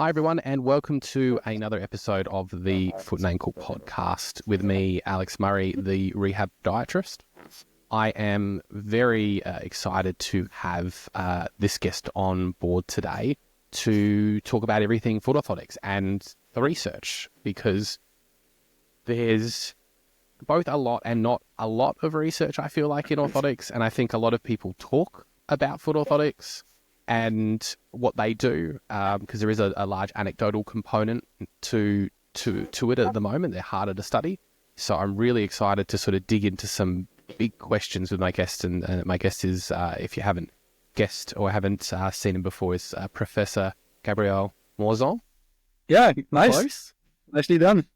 Hi, everyone, and welcome to another episode of the Foot and Ankle podcast with me, Alex Murray, the rehab podiatrist. I am very excited to have this guest on board today to talk about everything foot orthotics and the research, because there's both a lot and not a lot of research, I feel like, in orthotics, and I think a lot of people talk about foot orthotics and what they do, because there is a large anecdotal component to it at the moment. They're harder to study. So I'm really excited to sort of dig into some big questions with my guest. And my guest is, if you haven't guessed or haven't seen him before, is Professor Gabriel Moisan. Yeah, nice. Close. Nicely done.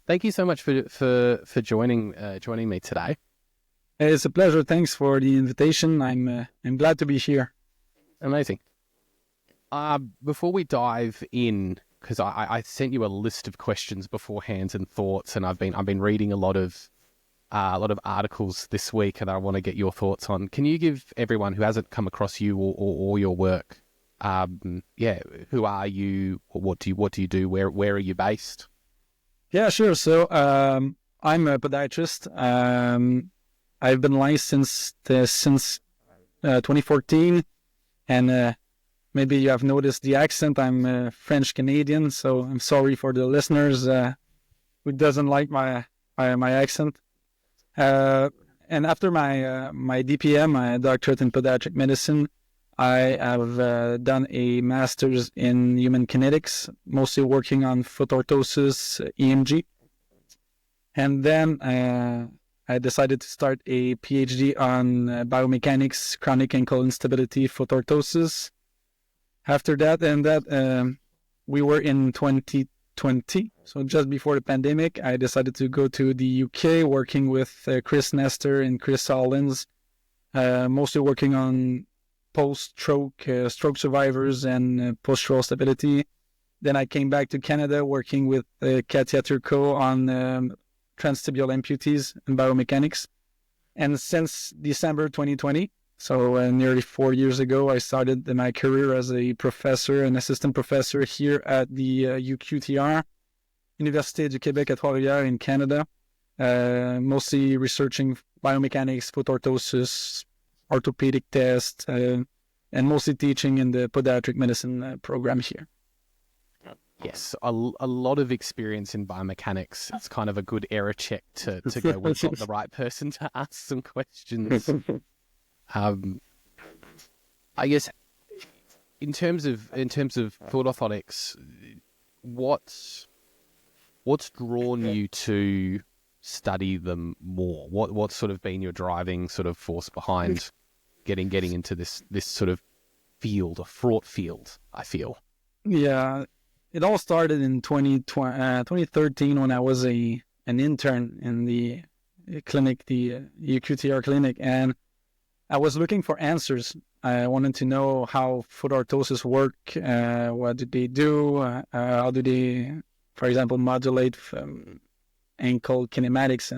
Thank you so much for joining me today. It's a pleasure. Thanks for the invitation. I'm glad to be here. Amazing. Before we dive in, because I sent you a list of questions beforehand and thoughts, and I've been reading a lot of articles this week, and I want to get your thoughts on. Can you give everyone who hasn't come across you or your work, who are you? What do you do? Where are you based? Yeah, sure. So I'm a podiatrist. I've been licensed since 2014. And maybe you have noticed the accent. I'm French Canadian, so I'm sorry for the listeners who doesn't like my accent. And after my DPM, my doctorate in podiatric medicine, I have done a master's in human kinetics, mostly working on foot orthosis, EMG. And then I decided to start a PhD on biomechanics, chronic ankle instability, foot orthosis. After that, we were in 2020, so just before the pandemic, I decided to go to the UK, working with Chris Nestor and Chris Hollins, mostly working on post-stroke, stroke survivors and postural stability. Then I came back to Canada, working with Katia Turcot on transtibial amputees and biomechanics. And since December 2020, so nearly 4 years ago, I started my career as a professor, an assistant professor here at the UQTR, Université du Québec à Trois-Rivières in Canada, mostly researching biomechanics, foot orthosis, orthopedic tests, and mostly teaching in the podiatric medicine program here. Yes, a lot of experience in biomechanics. It's kind of a good error check to go, we've got the right person to ask some questions. I guess in terms of foot orthotics, what's drawn you to study them more? What's sort of been your driving sort of force behind getting into this sort of field, a fraught field, I feel? Yeah. It all started in 2013 when I was an intern in the clinic, the UQTR clinic, and I was looking for answers. I wanted to know how foot orthosis work, what do they do, how do they, for example, modulate ankle kinematics,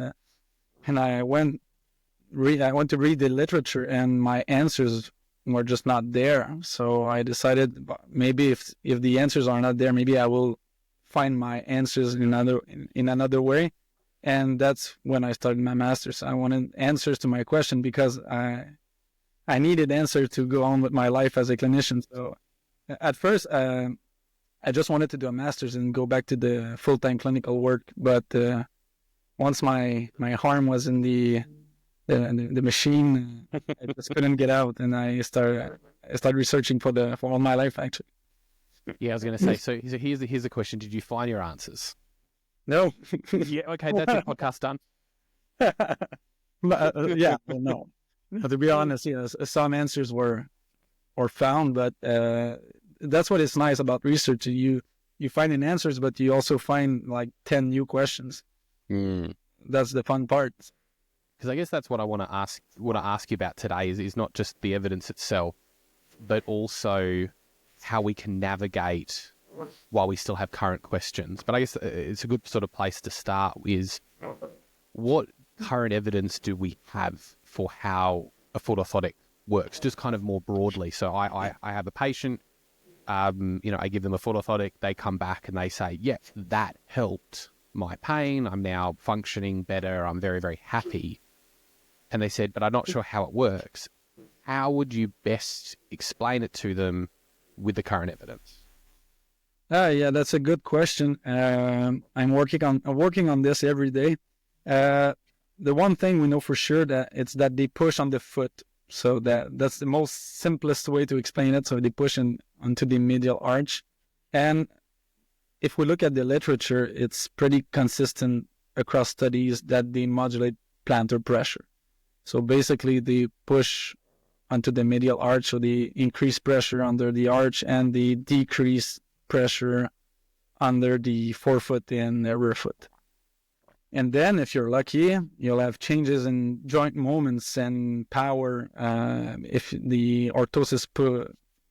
and I went to read the literature, and my answers were just not there. So I decided maybe if the answers are not there, maybe I will find my answers in another way. And that's when I started my master's. I wanted answers to my question because I needed answers to go on with my life as a clinician. So at first, I just wanted to do a master's and go back to the full-time clinical work. But once my arm was in the machine, I just couldn't get out, and I started researching for all my life, actually. Yeah, I was going to say. So here's the question: did you find your answers? No. Yeah. Okay, that's your podcast done. No. But to be honest, some answers were found, but that's what is nice about research. You find an answers, but you also find like 10 new questions. That's the fun part. Because I guess that's what I want to ask you about today is not just the evidence itself, but also how we can navigate while we still have current questions. But I guess it's a good sort of place to start is what current evidence do we have for how a foot orthotic works, just kind of more broadly. So I have a patient I give them a foot orthotic, they come back and they say, yeah, that helped my pain. I'm now functioning better. I'm very, very happy. And they said, but I'm not sure how it works. How would you best explain it to them with the current evidence? Yeah, that's a good question. I'm working on this every day. The one thing we know for sure that it's that they push on the foot. So that's the most simplest way to explain it. So they push onto the medial arch. And if we look at the literature, it's pretty consistent across studies that they modulate plantar pressure. So basically they push onto the medial arch, so the increased pressure under the arch and the decreased pressure under the forefoot and the rear foot. And then if you're lucky, you'll have changes in joint moments and power. If the orthosis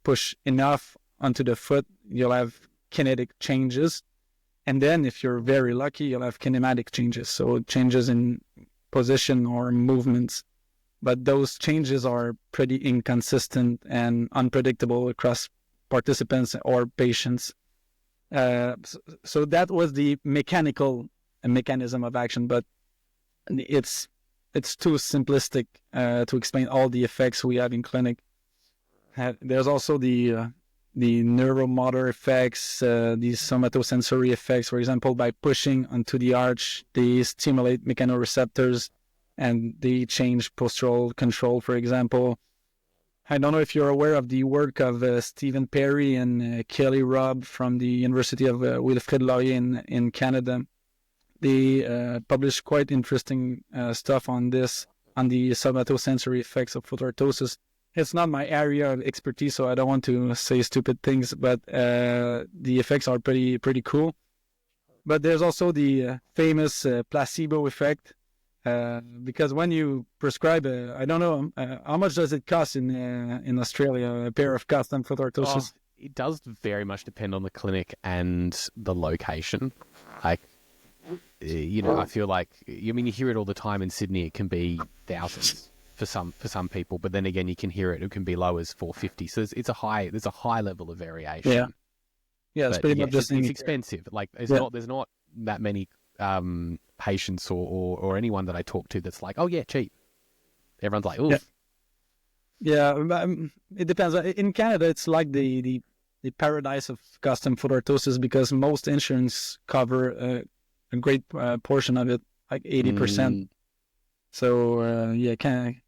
push enough onto the foot, you'll have kinetic changes. And then if you're very lucky, you'll have kinematic changes. So changes in position or movements. But those changes are pretty inconsistent and unpredictable across participants or patients. So that was the mechanical mechanism of action, but it's too simplistic to explain all the effects we have in clinic. There's also the neuromotor effects, the somatosensory effects. For example, by pushing onto the arch, they stimulate mechanoreceptors and they change postural control, for example. I don't know if you're aware of the work of Stephen Perry and Kelly Robb from the University of Wilfrid Laurier in Canada. They published quite interesting stuff on this, on the somatosensory effects of foot orthosis. It's not my area of expertise, so I don't want to say stupid things, but the effects are pretty cool. But there's also the famous placebo effect, because when you prescribe, I don't know, how much does it cost in Australia, a pair of custom foot orthoses? It does very much depend on the clinic and the location. Like, I feel like, you hear it all the time in Sydney. It can be thousands for some people, but then again, you can hear it can be low as $450. So there's a high level of variation. Yeah, it's pretty much just it's expensive. Like there's not that many patients or anyone that I talk to that's like, oh yeah, cheap. Everyone's like, ooh. Yeah, it depends. In Canada, it's like the paradise of custom foot orthosis because most insurance cover a great portion of it, like 80%. So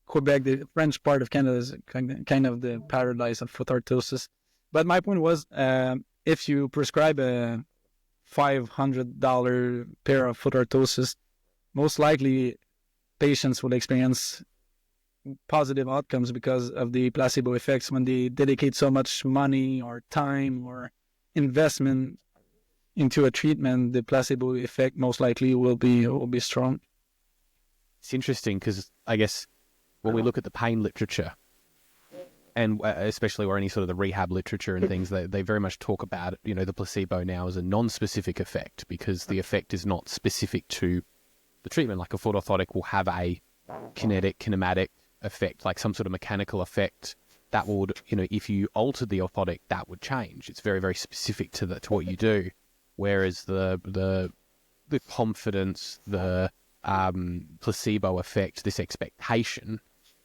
Quebec, the French part of Canada, is kind of the paradise of foot orthosis. But my point was, if you prescribe a $500 pair of foot orthosis, most likely patients will experience positive outcomes because of the placebo effects. When they dedicate so much money or time or investment into a treatment, the placebo effect most likely will be strong. It's interesting because I guess when we look at the pain literature, and especially or any sort of the rehab literature and things, they very much talk about, the placebo now as a non-specific effect because the effect is not specific to the treatment. Like a foot orthotic will have a kinematic effect, like some sort of mechanical effect that would, if you altered the orthotic, that would change. It's very, very specific to what you do. Whereas the confidence, the placebo effect, this expectation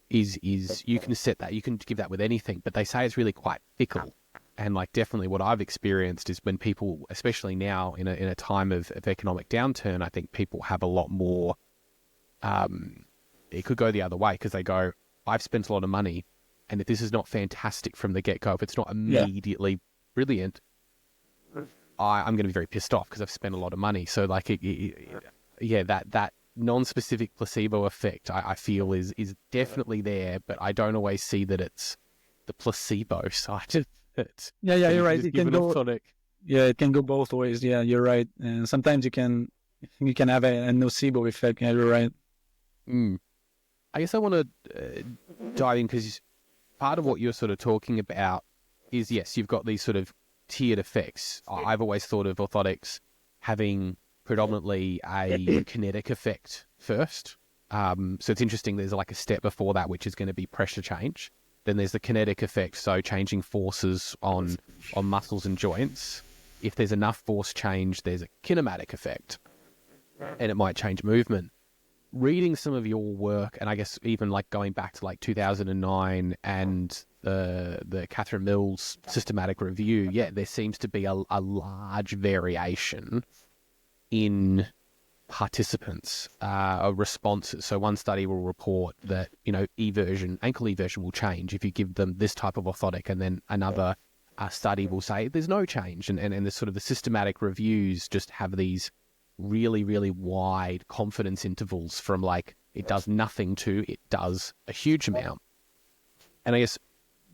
is you can set that, you can give that with anything, but they say it's really quite fickle. And like definitely what I've experienced is when people, especially now in a time of economic downturn, I think people have a lot more, it could go the other way because they go, I've spent a lot of money and if this is not fantastic from the get-go, if it's not immediately brilliant, I'm going to be very pissed off because I've spent a lot of money. So like, that non-specific placebo effect, I feel is definitely there, but I don't always see that it's the placebo side of it. Yeah, you're right. It can go. It can go both ways. Yeah, you're right. And sometimes you can have a nocebo effect. Yeah, you're right. I guess I want to dive in because part of what you're sort of talking about is, yes, you've got these sort of tiered effects. I've always thought of orthotics having predominantly a kinetic effect first. So it's interesting, there's like a step before that, which is going to be pressure change. then there's the kinetic effect, so changing forces on muscles and joints. If there's enough force change, there's a kinematic effect, and it might change movement. Reading some of your work, and I guess even like going back to like 2009 and the Catherine Mills systematic review, there seems to be a large variation in participants' responses. So one study will report that, ankle eversion will change if you give them this type of orthotic, and then another study will say there's no change. And the sort of the systematic reviews just have these really, really wide confidence intervals from like it does nothing to it does a huge amount. And I guess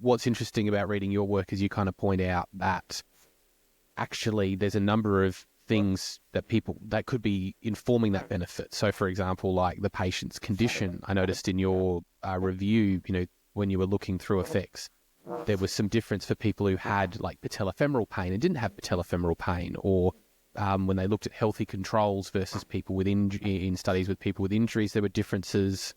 what's interesting about reading your work is you kind of point out that actually there's a number of things that could be informing that benefit. So for example, like the patient's condition, I noticed in your review, when you were looking through effects, there was some difference for people who had like patellofemoral pain and didn't have patellofemoral pain, or when they looked at healthy controls versus people with in studies with people with injuries, there were differences.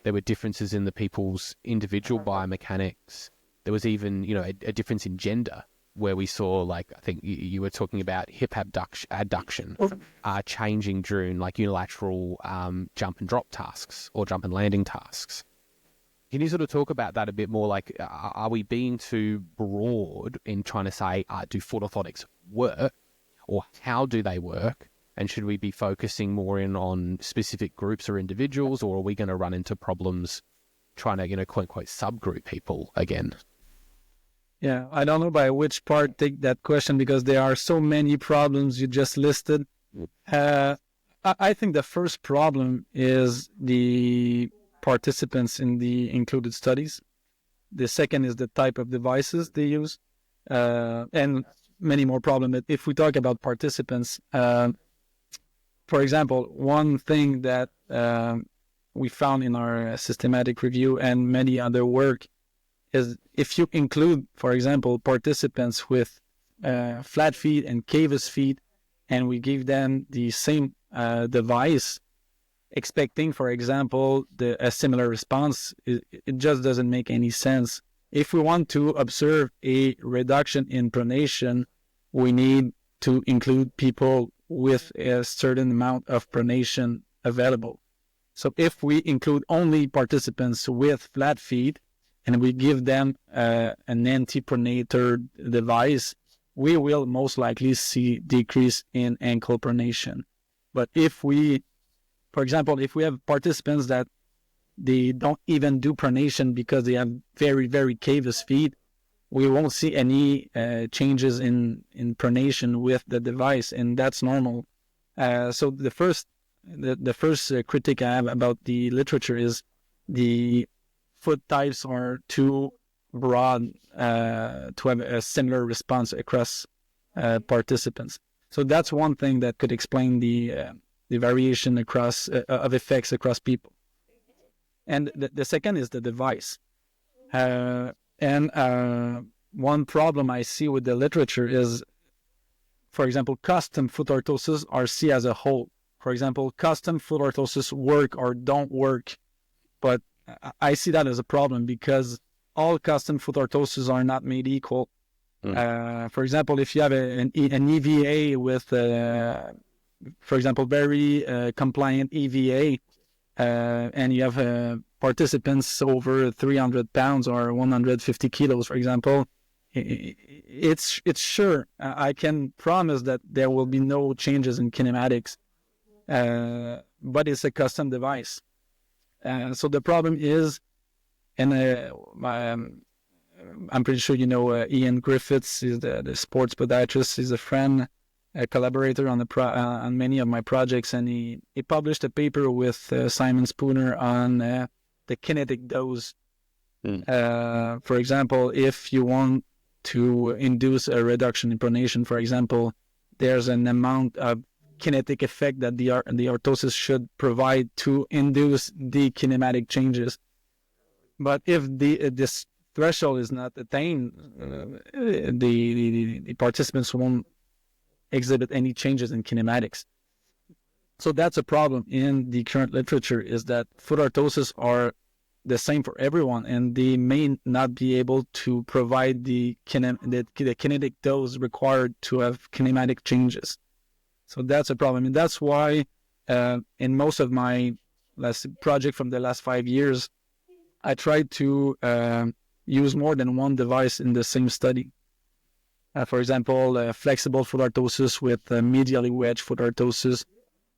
There were differences in the people's individual biomechanics. There was even, a difference in gender, where we saw, like, I think you were talking about hip adduction changing during like unilateral jump and drop tasks or jump and landing tasks. Can you sort of talk about that a bit more? Like, are we being too broad in trying to say, do foot orthotics work, or how do they work? And should we be focusing more in on specific groups or individuals, or are we going to run into problems trying to, quote unquote, subgroup people again? Yeah, I don't know by which part take that question, because there are so many problems you just listed. I think the first problem is the participants in the included studies. The second is the type of devices they use, and many more problems. If we talk about participants, for example, one thing that we found in our systematic review and many other work is if you include, for example, participants with flat feet and cavus feet, and we give them the same device, expecting, for example, a similar response, it just doesn't make any sense. If we want to observe a reduction in pronation, we need to include people with a certain amount of pronation available. So if we include only participants with flat feet and we give them an anti-pronator device, we will most likely see decrease in ankle pronation. But if we, for example, if we have participants that they don't even do pronation because they have very, very cavus feet, we won't see any changes in pronation with the device, and that's normal. So the first critique I have about the literature is the foot types are too broad to have a similar response across participants. So that's one thing that could explain the variation across of effects across people. And the second is the device. And one problem I see with the literature is, for example, custom foot orthoses are seen as a whole. For example, custom foot orthoses work or don't work, but I see that as a problem because all custom foot orthoses are not made equal. For example, if you have an EVA with, for example, very compliant EVA, and you have participants over 300 pounds or 150 kilos, for example, it's sure. I can promise that there will be no changes in kinematics, but it's a custom device. So the problem is, and I'm pretty sure you know Ian Griffiths is the sports podiatrist. He's a friend, a collaborator on on many of my projects, and he published a paper with Simon Spooner on the kinetic dose. For example, if you want to induce a reduction in pronation, for example, there's an amount of kinetic effect that the orthosis should provide to induce the kinematic changes. But if this threshold is not attained, the participants won't exhibit any changes in kinematics. So that's a problem in the current literature, is that foot orthoses are the same for everyone, and they may not be able to provide the kinetic dose required to have kinematic changes. So that's a problem, and that's why in most of my last project from the last 5 years, I tried to use more than one device in the same study. For example, flexible foot orthosis with medially wedged foot orthosis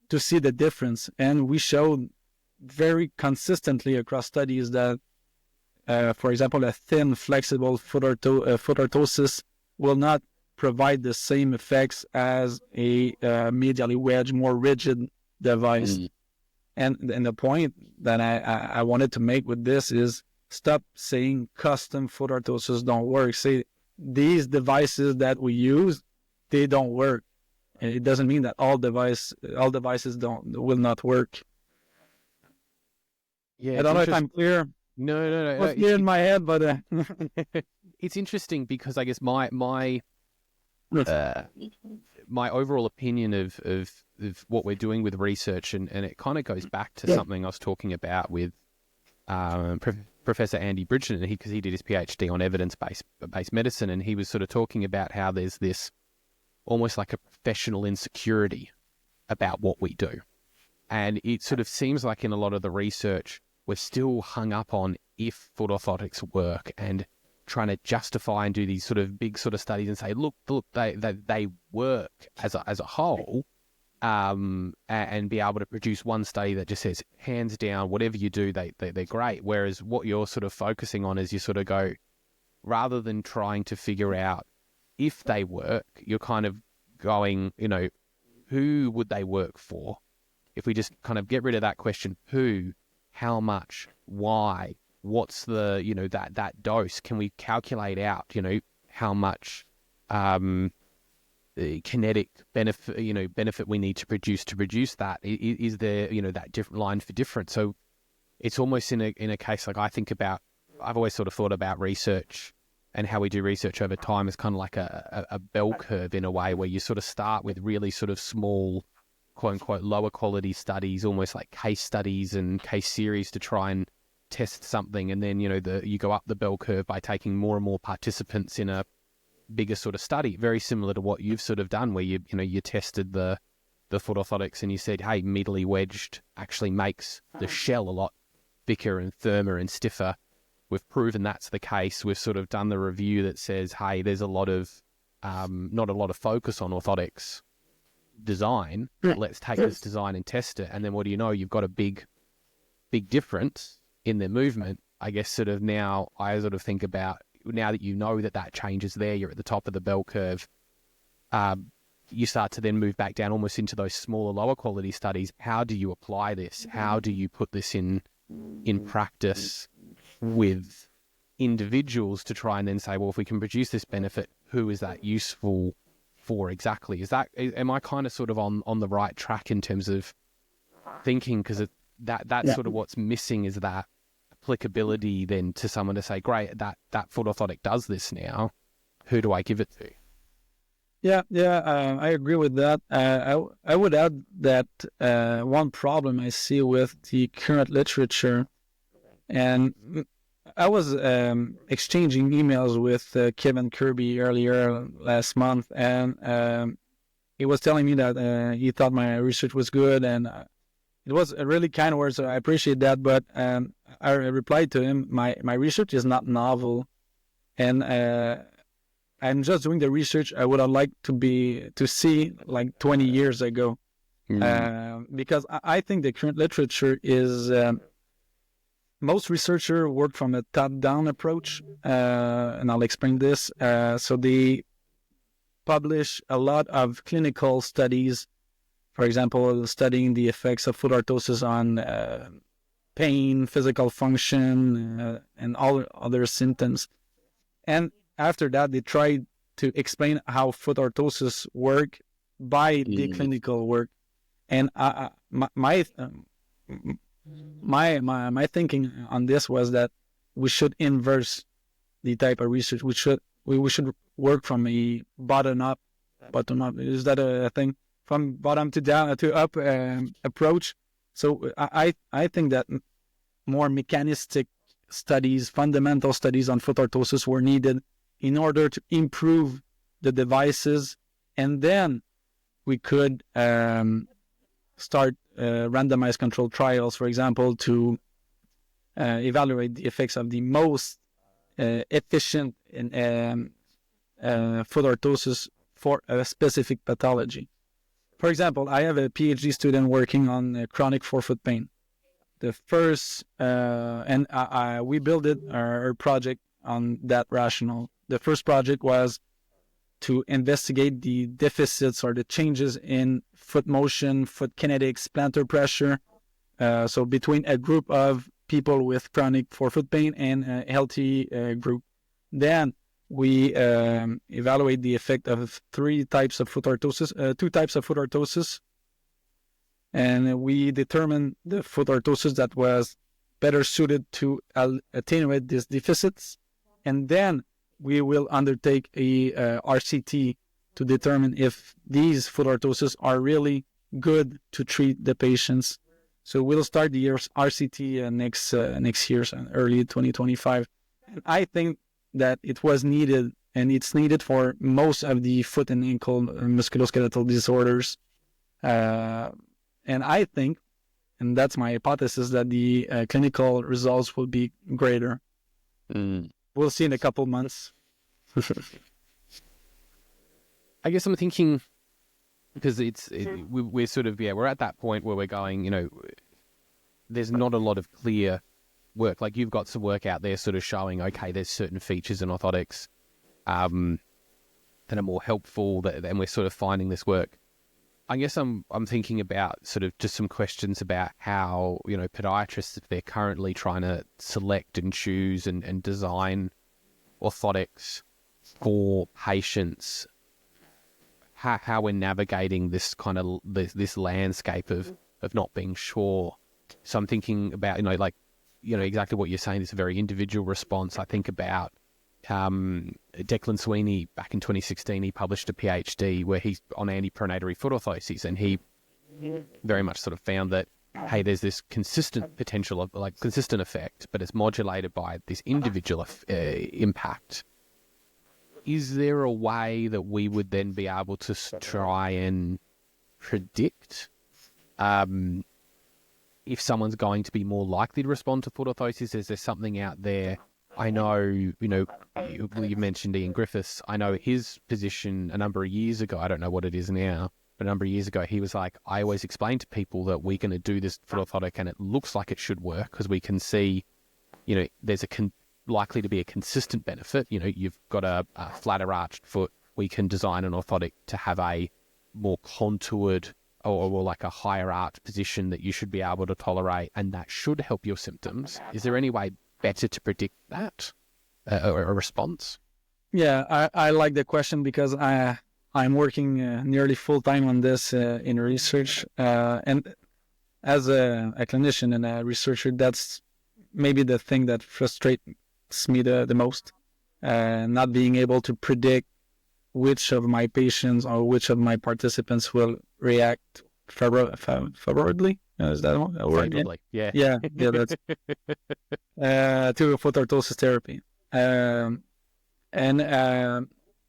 to see the difference. And we showed very consistently across studies that, for example, a thin, flexible foot orthosis will not provide the same effects as a medially wedged, more rigid device. And the point that I wanted to make with this is stop saying custom foot orthosis don't work. Say these devices that we use, they don't work. And it doesn't mean that all devices will not work. Yeah, I don't know if I'm clear. No. What's clear in my head, but it's interesting because I guess my overall opinion of what we're doing with research, and it kind of goes back to something I was talking about with Professor Andy Bridgen, because he did his PhD on evidence-based medicine, and he was sort of talking about how there's this almost like a professional insecurity about what we do. And it sort of seems like in a lot of the research, we're still hung up on if foot orthotics work and trying to justify and do these sort of big sort of studies and say, look, they work as a whole, and be able to produce one study that just says, hands down, whatever you do, they're great. Whereas what you're sort of focusing on is you sort of go, rather than trying to figure out if they work, you're kind of going, who would they work for? If we just kind of get rid of that question, who, how much, why, what's the, that dose? Can we calculate out, how much kinetic benefit we need to produce that? Is there, that different line for difference? So it's almost in a case like I've always sort of thought about research and how we do research over time is kind of like a bell curve in a way, where you sort of start with really sort of small, quote unquote, lower quality studies, almost like case studies and case series to try and test something. And then, you go up the bell curve by taking more and more participants in a bigger sort of study, very similar to what you've sort of done, where you tested the foot orthotics and you said, hey, medially wedged actually makes the shell a lot thicker and firmer and stiffer. We've proven that's the case. We've sort of done the review that says, hey, there's a lot of, not a lot of focus on orthotics design. Let's take this design and test it. And then what do you know? You've got a big difference in their movement. I guess sort of now I sort of think about, now that you know that change is there, you're at the top of the bell curve, you start to then move back down almost into those smaller, lower quality studies. How do you apply this? How do you put this in practice with individuals to try and then say, well, if we can produce this benefit, who is that useful for exactly? Am I kind of sort of on the right track in terms of thinking? Because that's sort of what's missing, is that applicability then to someone to say, great, that foot orthotic does this now. Who do I give it to? I agree with that. I would add that one problem I see with the current literature, and I was exchanging emails with Kevin Kirby earlier last month, and he was telling me that he thought my research was good, and it was a really kind word, so I appreciate that. But I replied to him, my research is not novel, and I'm just doing the research I would have liked to see like 20 years ago, because I think the current literature is most researchers work from a top-down approach, and I'll explain this. So they publish a lot of clinical studies, for example, studying the effects of foot orthosis on pain, physical function, and all other symptoms. And after that, they try to explain how foot orthosis work by the clinical work. And my thinking on this was that we should inverse the type of research. We should work from a bottom up. Is that a thing? From bottom to down to up approach. So I think that more mechanistic studies, fundamental studies on foot orthosis were needed in order to improve the devices, and then we could start randomized controlled trials, for example, to evaluate the effects of the most efficient foot orthosis for a specific pathology. For example, I have a PhD student working on chronic forefoot pain. The first, we built our project on that rationale. The first project was to investigate the deficits or the changes in foot motion, foot kinetics, plantar pressure. So between a group of people with chronic forefoot pain and a healthy group. Then we evaluate the effect of two types of foot orthosis, and we determined the foot orthosis that was better suited to attenuate these deficits, and then we will undertake a RCT to determine if these foot orthoses are really good to treat the patients. So we'll start the RCT next year, early 2025. And I think that it was needed, and it's needed for most of the foot and ankle musculoskeletal disorders. And I think, and that's my hypothesis, that the clinical results will be greater. We'll see in a couple months. I guess I'm thinking, because we're sort of, we're at that point where we're going, there's not a lot of clear work. Like, you've got some work out there sort of showing, okay, there's certain features in orthotics that are more helpful, and we're sort of finding this work. I guess I'm thinking about sort of just some questions about how, podiatrists, if they're currently trying to select and choose and design orthotics for patients, how we're navigating this kind of this landscape of not being sure. So I'm thinking about, exactly what you're saying. It's a very individual response. I think about Declan Sweeney back in 2016. He published a PhD where he's on antipronatory foot orthoses, and he very much sort of found that, hey, there's this consistent potential of consistent effect, but it's modulated by this individual impact. Is there a way that we would then be able to try and predict if someone's going to be more likely to respond to foot orthosis? Is there something out there? I know, you mentioned Ian Griffiths. I know his position a number of years ago, I don't know what it is now, but a number of years ago, he was like, I always explain to people that we're going to do this foot orthotic and it looks like it should work because we can see, there's likely to be a consistent benefit. You've got a flatter arched foot. We can design an orthotic to have a more contoured or like a higher arch position that you should be able to tolerate, and that should help your symptoms. Is there any way better to predict that, or a response? Yeah, I like the question because I'm working nearly full-time on this in research. And as a clinician and a researcher, that's maybe the thing that frustrates me the most. Not being able to predict which of my patients or which of my participants will react favorably. Is that one? Favorably, yeah. Yeah, that's to foot orthosis therapy.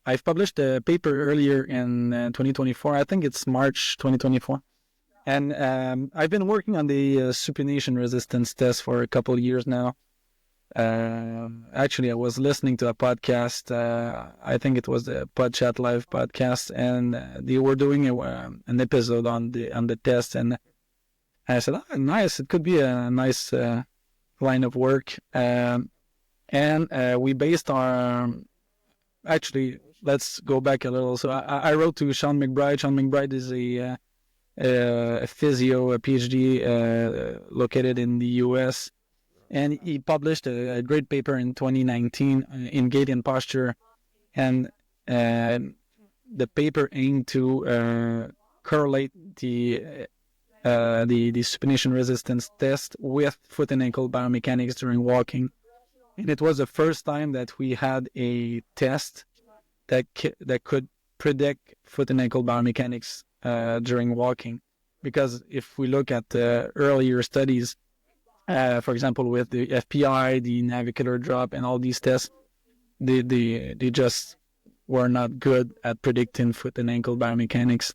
I've published a paper earlier in 2024. I think it's March 2024. And I've been working on the supination resistance test for a couple of years now. Actually, I was listening to a podcast. I think it was the PodChat Live podcast, and they were doing an episode on the test. And I said, "Oh, nice! It could be a nice line of work." We based our actually. Let's go back a little. So I wrote to Sean McBride. Sean McBride is a physio, a PhD located in the U.S. And he published a great paper in 2019 in gait and posture, and the paper aimed to correlate the supination resistance test with foot and ankle biomechanics during walking. And it was the first time that we had a test that could predict foot and ankle biomechanics during walking. Because if we look at the earlier studies, For example, with the FPI, the navicular drop, and all these tests, they just were not good at predicting foot and ankle biomechanics.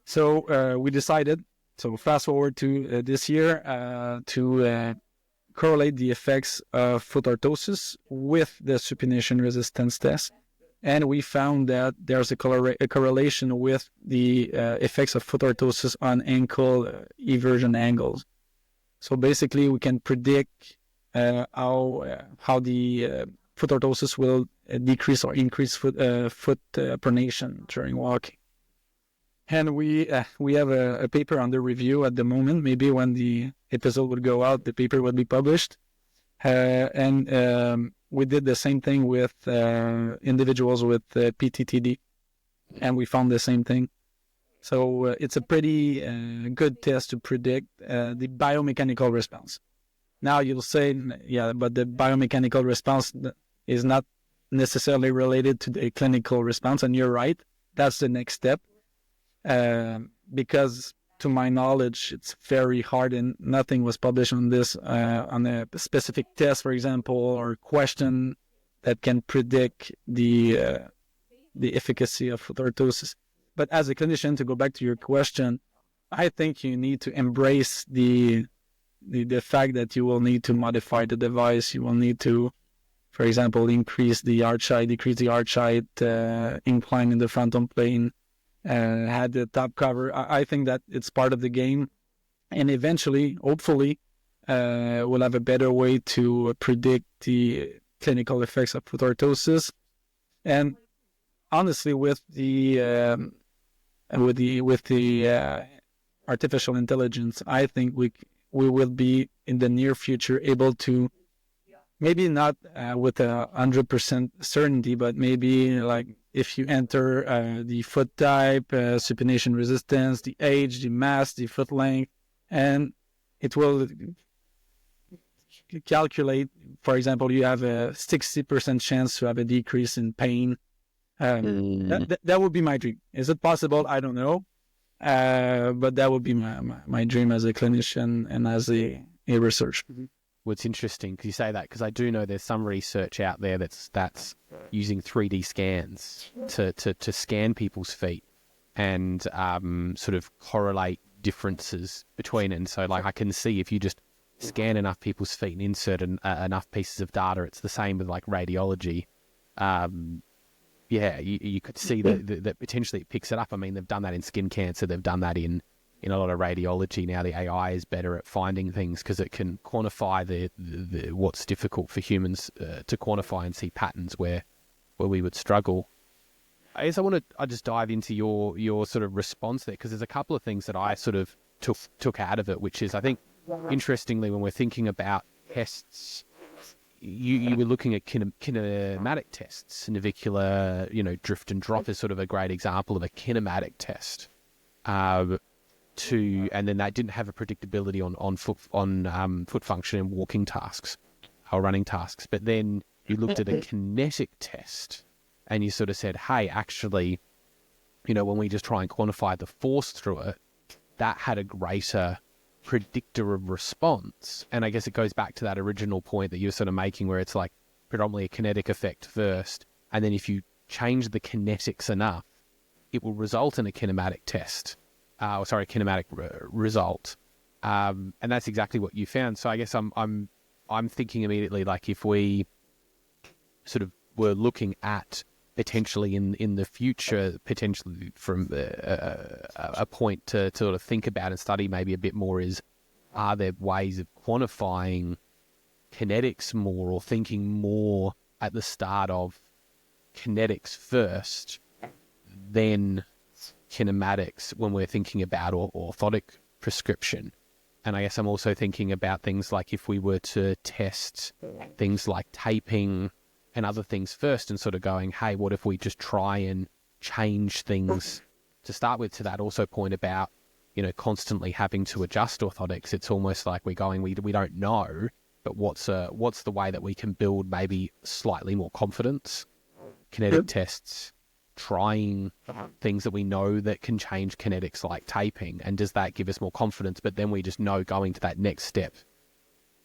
So we decided, so fast forward to this year, to correlate the effects of foot orthosis with the supination resistance test. And we found that there's a correlation with the effects of foot orthosis on ankle eversion angles. So basically, we can predict how the foot orthosis will decrease or increase foot pronation during walking. And we have a paper under review at the moment. Maybe when the episode would go out, the paper will be published. And we did the same thing with individuals with PTTD, and we found the same thing. So it's a pretty good test to predict the biomechanical response. Now you'll say, yeah, but the biomechanical response is not necessarily related to the clinical response, and you're right. That's the next step, because to my knowledge, it's very hard, and nothing was published on this, on a specific test, for example, or question that can predict the efficacy of foot orthosis. But as a clinician, to go back to your question, I think you need to embrace the fact that you will need to modify the device. You will need to, for example, increase the arch height, decrease the arch height, incline in the frontal plane, had the top cover. I think that it's part of the game, and eventually, hopefully, we'll have a better way to predict the clinical effects of foot orthosis. And honestly, with the artificial intelligence, I think we will be in the near future able to, maybe not with 100% certainty, but maybe like if you enter the foot type, supination resistance, the age, the mass, the foot length, and it will calculate, for example, you have a 60% chance to have a decrease in pain. That would be my dream. Is it possible? I don't know. But that would be my dream as a clinician and as a researcher. Well, it's interesting because you say that, because I do know there's some research out there that's using 3D scans to scan people's feet and sort of correlate differences between. And so, like, I can see if you just scan enough people's feet and insert enough pieces of data, it's the same with like radiology. Yeah, you could see that potentially it picks it up. I mean, they've done that in skin cancer. They've done that in a lot of radiology. Now the AI is better at finding things because it can quantify the what's difficult for humans to quantify and see patterns where we would struggle. I guess I just dive into your sort of response there, because there's a couple of things that I sort of took out of it, which is, I think, interestingly, when we're thinking about tests, you were looking at kinematic tests. Navicular, drift and drop is sort of a great example of a kinematic test. And then that didn't have a predictability on foot function in walking tasks or running tasks. But then you looked at a kinetic test, and you sort of said, hey, actually, when we just try and quantify the force through it, that had a greater predictor of response. And I guess it goes back to that original point that you were sort of making, where it's like predominantly a kinetic effect first, and then if you change the kinetics enough, it will result in a kinematic test, kinematic result. And that's exactly what you found. So I guess I'm thinking immediately, like, if we sort of were looking at potentially in the future, potentially from a point to sort of think about and study maybe a bit more is, are there ways of quantifying kinetics more, or thinking more at the start of kinetics first, then kinematics when we're thinking about orthotic prescription? And I guess I'm also thinking about things like if we were to test things like taping and other things first, and sort of going, hey, what if we just try and change things to start with? To that also point about, constantly having to adjust orthotics. It's almost like we're going, we don't know, but what's the way that we can build maybe slightly more confidence? Kinetic tests, trying things that we know that can change kinetics like taping, and does that give us more confidence? But then we just know going to that next step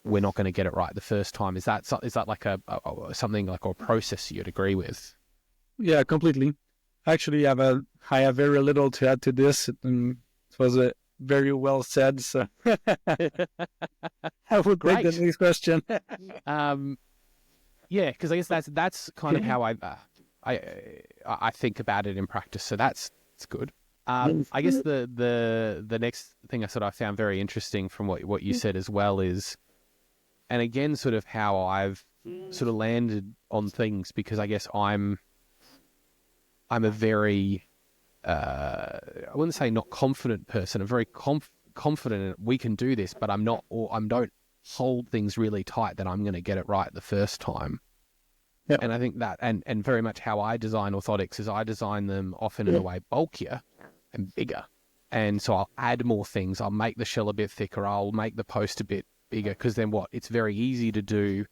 we're not going to get it right the first time. Is that like something like a process you'd agree with? Yeah, completely. Actually, I have very little to add to this. It was very well said. So I would take the next question. Yeah, because I guess that's kind of how I think about it in practice. So it's good. I guess the next thing I found very interesting from what you said as well is, and again, sort of how I've sort of landed on things, because I guess I'm a very I wouldn't say not confident person. I'm very confident we can do this, but I'm not, or I don't hold things really tight that I'm going to get it right the first time. Yep. And I think that, and very much how I design orthotics is I design them often in a way bulkier and bigger. And so I'll add more things. I'll make the shell a bit thicker. I'll make the post a bit bigger, because then what it's very easy to do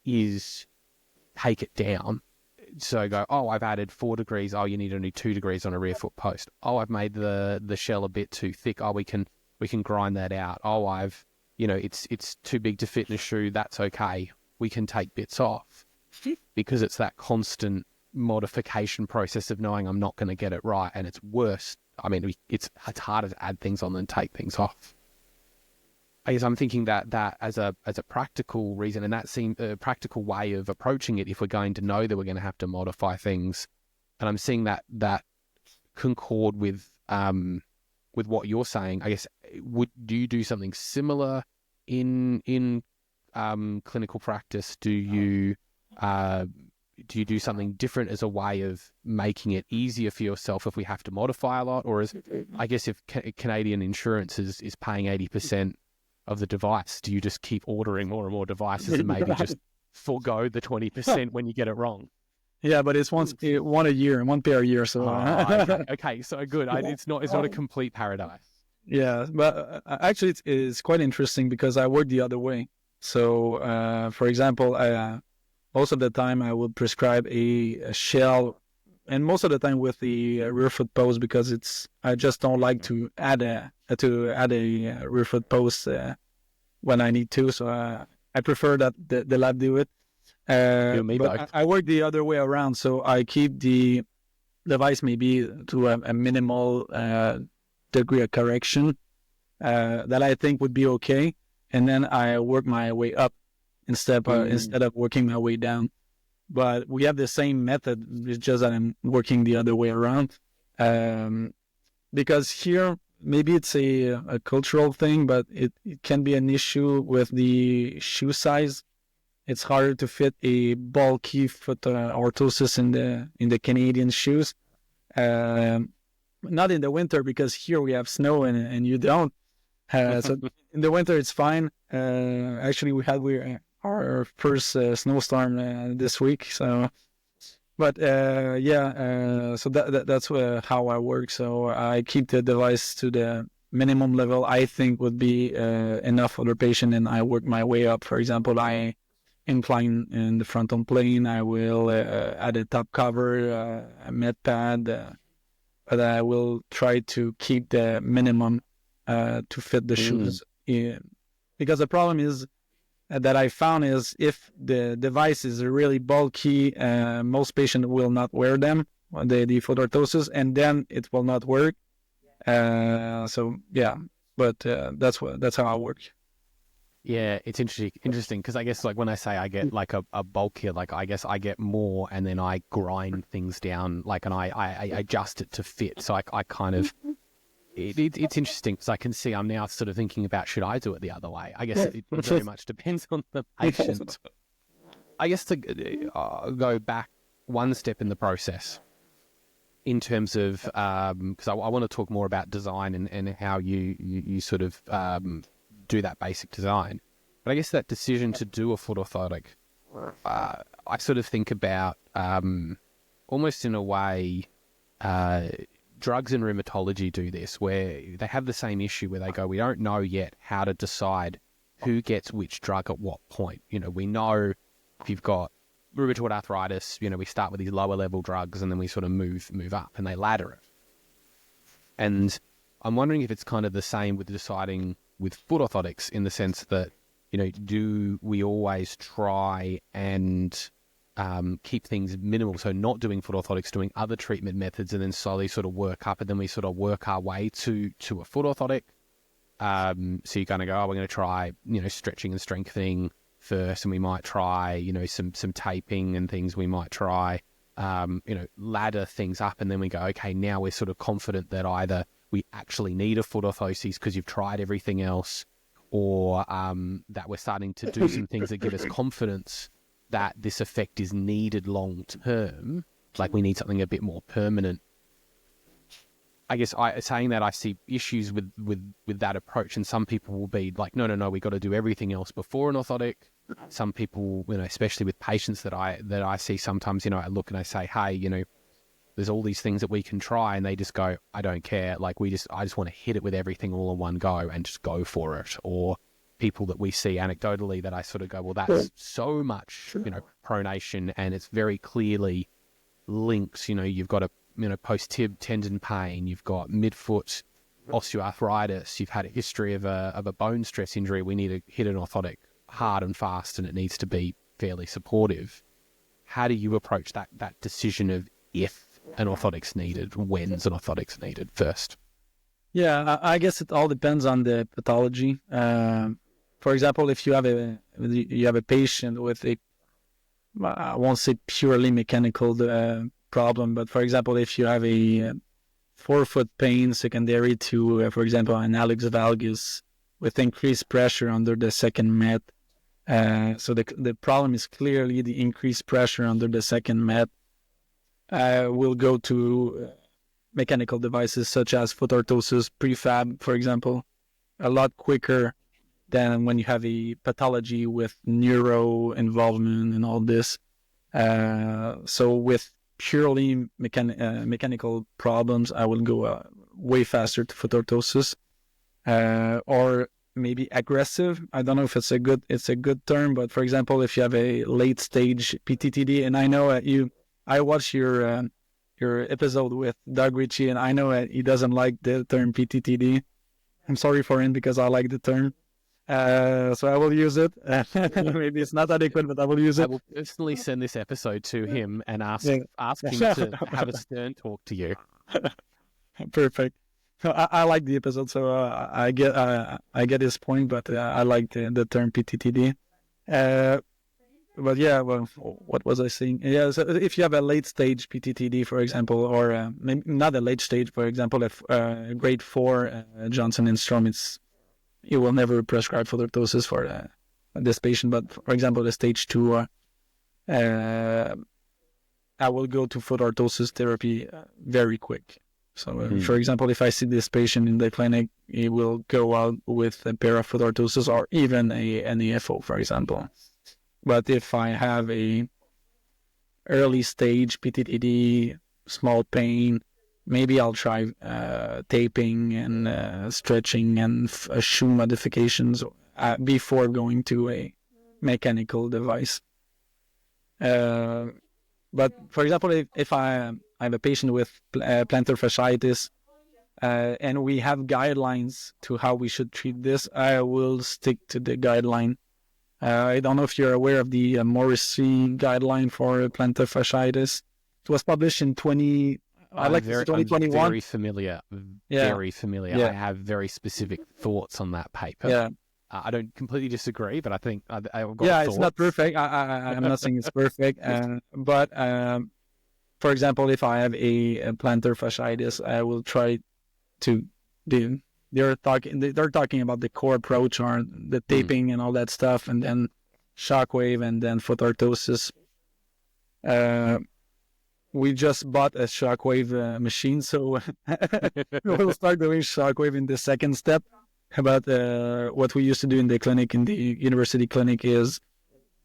is take it down. So go, oh, I've added 4 degrees. Oh, you need only 2 degrees on a rear foot post. Oh, I've made the shell a bit too thick. Oh, we can grind that out. Oh, it's too big to fit in a shoe. That's okay. We can take bits off, because it's that constant modification process of knowing I'm not going to get it right, and it's worse. I mean, it's harder to add things on than take things off. I guess I'm thinking that as a practical reason, and that seems a practical way of approaching it, if we're going to know that we're going to have to modify things, and I'm seeing that concord with what you're saying. I guess, do you do something similar in clinical practice? Do you do something different as a way of making it easier for yourself if we have to modify a lot? Or I guess if Canadian insurance is paying 80% of the device, do you just keep ordering more and more devices and maybe just forego the 20% when you get it wrong? Yeah, but it's one a year, one pair a year. So okay, so good. It's not a complete paradise. Yeah, but actually it's quite interesting, because I work the other way. So for example, most of the time I would prescribe a shell, and most of the time with the rear foot post, because I just don't like to add a rear foot post when I need to. So I prefer that the lab do it. But I work the other way around. So I keep the device maybe to a minimal degree of correction that I think would be okay, and then I work my way up instead of working my way down. But we have the same method. It's just that I'm working the other way around, because here maybe it's a cultural thing, but it can be an issue with the shoe size. It's harder to fit a bulky foot orthosis in the Canadian shoes. Not in the winter, because here we have snow and you don't. So in the winter it's fine. Actually, we had our first snowstorm this week. So, but so that's how I work. So I keep the device to the minimum level I think would be enough for the patient, and I work my way up. For example, I incline in the frontal plane. I will add a top cover, a med pad, but I will try to keep the minimum to fit the shoes. Because the problem is that I found is, if the device is really bulky, most patients will not wear them, the foot orthosis, and then it will not work. So yeah, but that's how I work. Yeah, it's interesting because I guess, like, when I say I get like a bulkier, like, I guess I get more and then I grind things down, like, and I adjust it to fit. So I kind of, it's interesting because I can see I'm now sort of thinking about, should I do it the other way? I guess it very much depends on the patient. I guess to go back one step in the process in terms of, because I want to talk more about design and how you sort of do that basic design. But I guess that decision to do a foot orthotic, I sort of think about almost in a way, drugs in rheumatology do this, where they have the same issue where they go, we don't know yet how to decide who gets which drug at what point. You know, we know if you've got rheumatoid arthritis, you know, we start with these lower level drugs and then we sort of move up and they ladder it. And I'm wondering if it's kind of the same with deciding with foot orthotics, in the sense that do we always try and keep things minimal? So not doing foot orthotics, doing other treatment methods, and then slowly sort of work up, and then we sort of work our way to a foot orthotic. So you're going to go, we're going to try, stretching and strengthening first, and we might try, some taping and things. We might try, ladder things up, and then we go, okay, now we're sort of confident that either we actually need a foot orthosis because you've tried everything else, or that we're starting to do some things that give us confidence that this effect is needed long term, like we need something a bit more permanent. I guess saying that, I see issues with that approach, and some people will be like, no, we got to do everything else before an orthotic. Some people, especially with patients that I see sometimes, I look and I say, hey, there's all these things that we can try, and they just go, I don't care. Like I just want to hit it with everything all in one go and just go for it. Or people that we see anecdotally that I sort of go, well, that's so much, pronation, and it's very clearly linked. You've got a post-tib tendon pain, you've got midfoot osteoarthritis, you've had a history of a bone stress injury. We need to hit an orthotic hard and fast, and it needs to be fairly supportive. How do you approach that decision of if an orthotic's needed, when's an orthotic's needed first? Yeah, I guess it all depends on the pathology. For example, if you have a patient with I won't say purely mechanical problem, but for example, if you have a forefoot pain secondary to, for example, an hallux valgus with increased pressure under the second met, so the problem is clearly the increased pressure under the second met. We'll go to mechanical devices such as foot orthosis, prefab, for example, a lot quicker than when you have a pathology with neuro involvement and all this. So with purely mechanical problems, I will go way faster to foot orthosis, or maybe aggressive. I don't know if it's a good term, but for example, if you have a late stage PTTD, and I know I watched your episode with Doug Ritchie, and I know he doesn't like the term PTTD. I'm sorry for him because I like the term. So I will use it. Maybe it's not adequate, but I will use it. I will personally send this episode to him and ask him to have a stern talk to you. Perfect. I like the episode, so I get his point, but I like the term PTTD. But yeah, well, what was I saying? Yeah, so if you have a late stage PTTD, for example, or maybe not a late stage, for example, if grade 4 Johnson and Strom, you will never prescribe foot orthosis for this patient. But for example, the stage 2, I will go to foot orthosis therapy very quick. So, for example, if I see this patient in the clinic, he will go out with a pair of foot orthosis or even an EFO, for example. But if I have a early stage PTTD, small pain, maybe I'll try taping and stretching and shoe modifications before going to a mechanical device. But for example, if I have a patient with plantar fasciitis and we have guidelines to how we should treat this, I will stick to the guideline. I don't know if you're aware of the Morrissey guideline for plantar fasciitis. It was published in 2021. I'm very familiar. Very familiar. Yeah. I have very specific thoughts on that paper. Yeah. I don't completely disagree, but I think I've got thoughts. It's not perfect. I'm not saying it's perfect. But for example, if I have a plantar fasciitis, I will try to do. They're talking about the core approach or the taping and all that stuff, and then shockwave and then foot orthosis. We just bought a shockwave machine, so we'll start doing shockwave in the second step. But what we used to do in the clinic, in the university clinic, is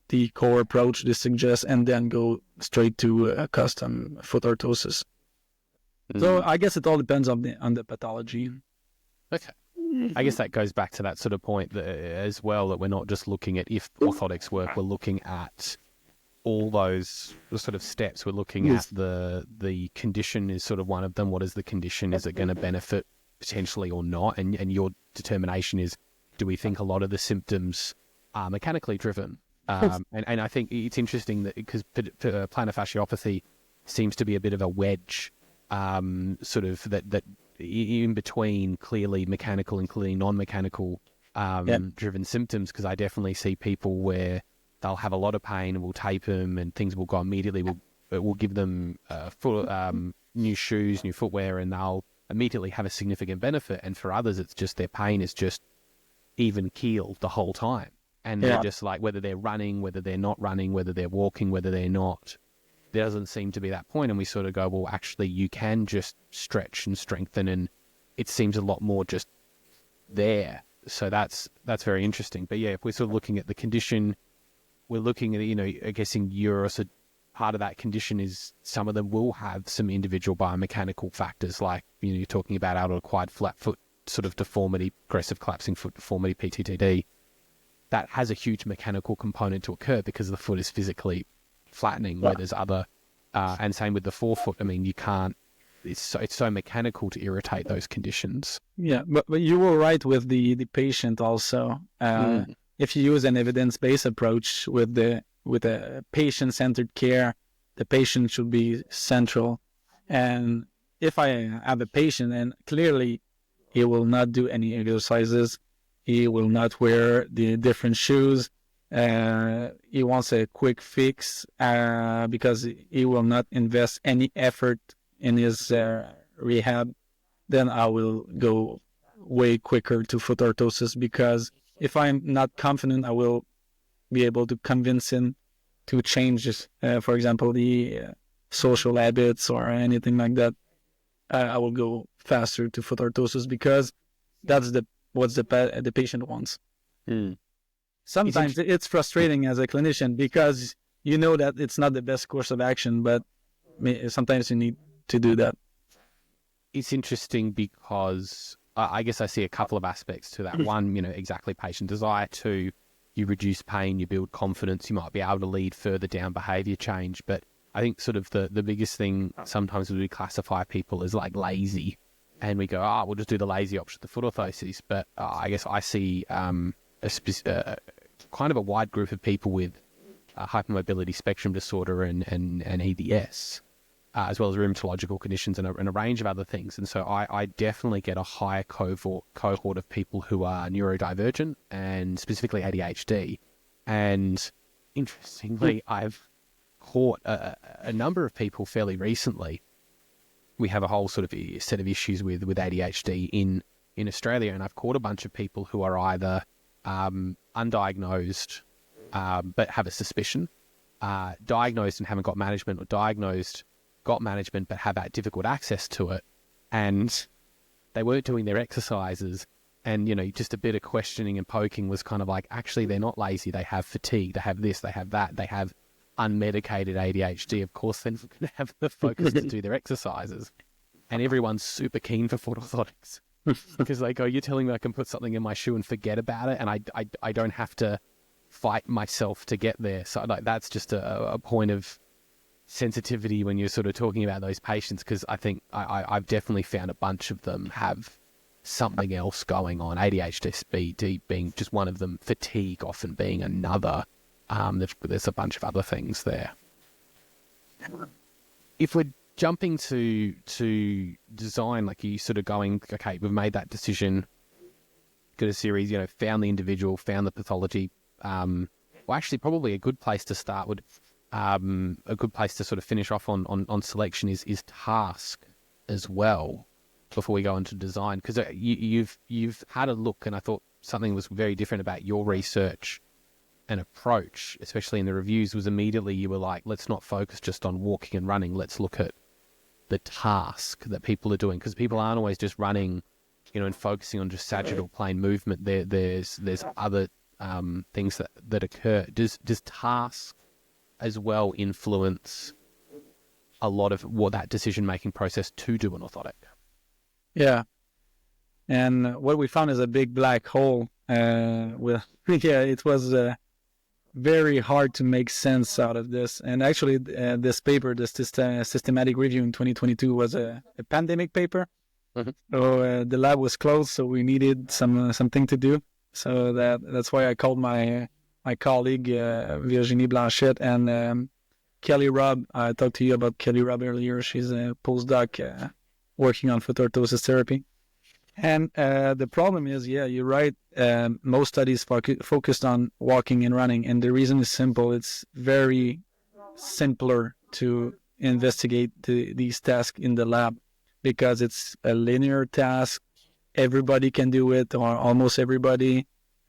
the core approach, the suggest, and then go straight to a custom foot orthosis. So I guess it all depends on the pathology. Okay. I guess that goes back to that sort of point as well, that we're not just looking at if orthotics work, we're looking at all those sort of steps. We're looking at the condition is sort of one of them. What is the condition? Is it going to benefit potentially or not? And your determination is, do we think a lot of the symptoms are mechanically driven. And I think it's interesting that because plantar fasciopathy seems to be a bit of a wedge, sort of that in between clearly mechanical and clearly non-mechanical driven symptoms. Because I definitely see people where they'll have a lot of pain and we'll tape them and things will go immediately. We'll give them new shoes, new footwear, and they'll immediately have a significant benefit. And for others, it's just their pain is just even keeled the whole time. And they're just like, whether they're running, whether they're not running, whether they're walking, whether they're not, there doesn't seem to be that point. And we sort of go, well, actually, you can just stretch and strengthen, and it seems a lot more just there. So that's very interesting. But yeah, if we're sort of looking at the condition, we're looking at, I guess in Euros, part of that condition is some of them will have some individual biomechanical factors, like, you're talking about auto-acquired flat foot sort of deformity, progressive collapsing foot deformity, PTTD. That has a huge mechanical component to occur because the foot is physically flattening, where there's other, and same with the forefoot. I mean, you can't, it's so mechanical to irritate those conditions. Yeah, but you were right with the patient also. If you use an evidence-based approach with a patient-centered care, the patient should be central. And if I have a patient and clearly he will not do any exercises, he will not wear the different shoes, he wants a quick fix because he will not invest any effort in his rehab, then I will go way quicker to foot orthosis, because if I'm not confident, I will be able to convince him to change, for example, the social habits or anything like that. I will go faster to foot orthosis because that's what the patient wants. Sometimes it's frustrating as a clinician because you know that it's not the best course of action, but sometimes you need to do that. It's interesting because I guess I see a couple of aspects to that. One, exactly patient desire. Two, you reduce pain, you build confidence, you might be able to lead further down behavior change. But I think sort of the biggest thing sometimes we classify people as like lazy, and we go, we'll just do the lazy option, the foot orthoses. But I guess I see kind of a wide group of people with hypermobility spectrum disorder and EDS, as well as rheumatological conditions and a range of other things. And so I definitely get a higher cohort of people who are neurodivergent and specifically ADHD. And interestingly, I've caught a number of people fairly recently. We have a whole sort of set of issues with ADHD in Australia, and I've caught a bunch of people who are either undiagnosed but have a suspicion, diagnosed and haven't got management, or diagnosed, got management but have had difficult access to it, and they weren't doing their exercises, and just a bit of questioning and poking was kind of like, actually they're not lazy, they have fatigue, they have this, they have that, they have unmedicated ADHD. Of course they're not going to have the focus to do their exercises, and everyone's super keen for foot orthotics because they go, you're telling me I can put something in my shoe and forget about it, and I don't have to fight myself to get there. So like that's just a point of sensitivity when you're sort of talking about those patients, because I think I've definitely found a bunch of them have something else going on, ADHD being just one of them, fatigue often being another. There's a bunch of other things there. If we're jumping to design, like you sort of going, okay, we've made that decision, got a series, found the individual, found the pathology. Well, actually, probably a good place to start would, a good place to sort of finish off on selection is task as well before we go into design, because you've had a look, and I thought something was very different about your research and approach, especially in the reviews, was immediately you were like, let's not focus just on walking and running, let's look at the task that people are doing, because people aren't always just running, and focusing on just sagittal plane movement. There's other things that occur. Does task as well influence a lot of what that decision-making process to do an orthotic? Yeah. And what we found is a big black hole. It was very hard to make sense out of this. And actually, this paper, this systematic review in 2022, was a pandemic paper. Mm-hmm. So the lab was closed, so we needed something to do. So that's why I called my my colleague Virginie Blanchette and Kelly Robb. I talked to you about Kelly Robb earlier. She's a postdoc working on foot orthosis therapy. And the problem is, yeah, you're right. Most studies focused on walking and running. And the reason is simple. It's very simpler to investigate these tasks in the lab because it's a linear task. Everybody can do it, or almost everybody.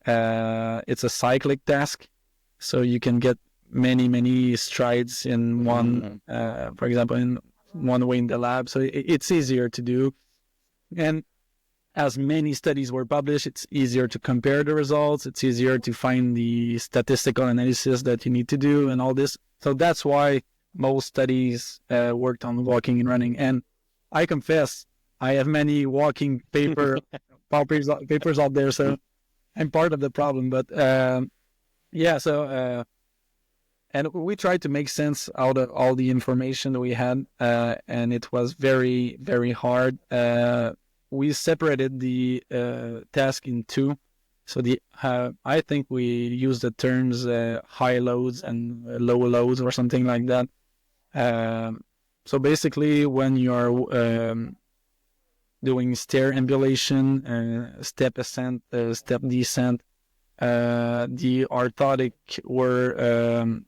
It's a cyclic task. So you can get many strides in one, for example, in one way in the lab. So it's easier to do. And as many studies were published, it's easier to compare the results. It's easier to find the statistical analysis that you need to do and all this. So that's why most studies worked on walking and running. And I confess, I have many walking papers out there. So I'm part of the problem. But and we tried to make sense out of all the information that we had. And it was very, very hard. We separated the task in two. So I think we used the terms high loads and low loads or something like that. So basically, when you're doing stair ambulation, step ascent, step descent, the orthotic were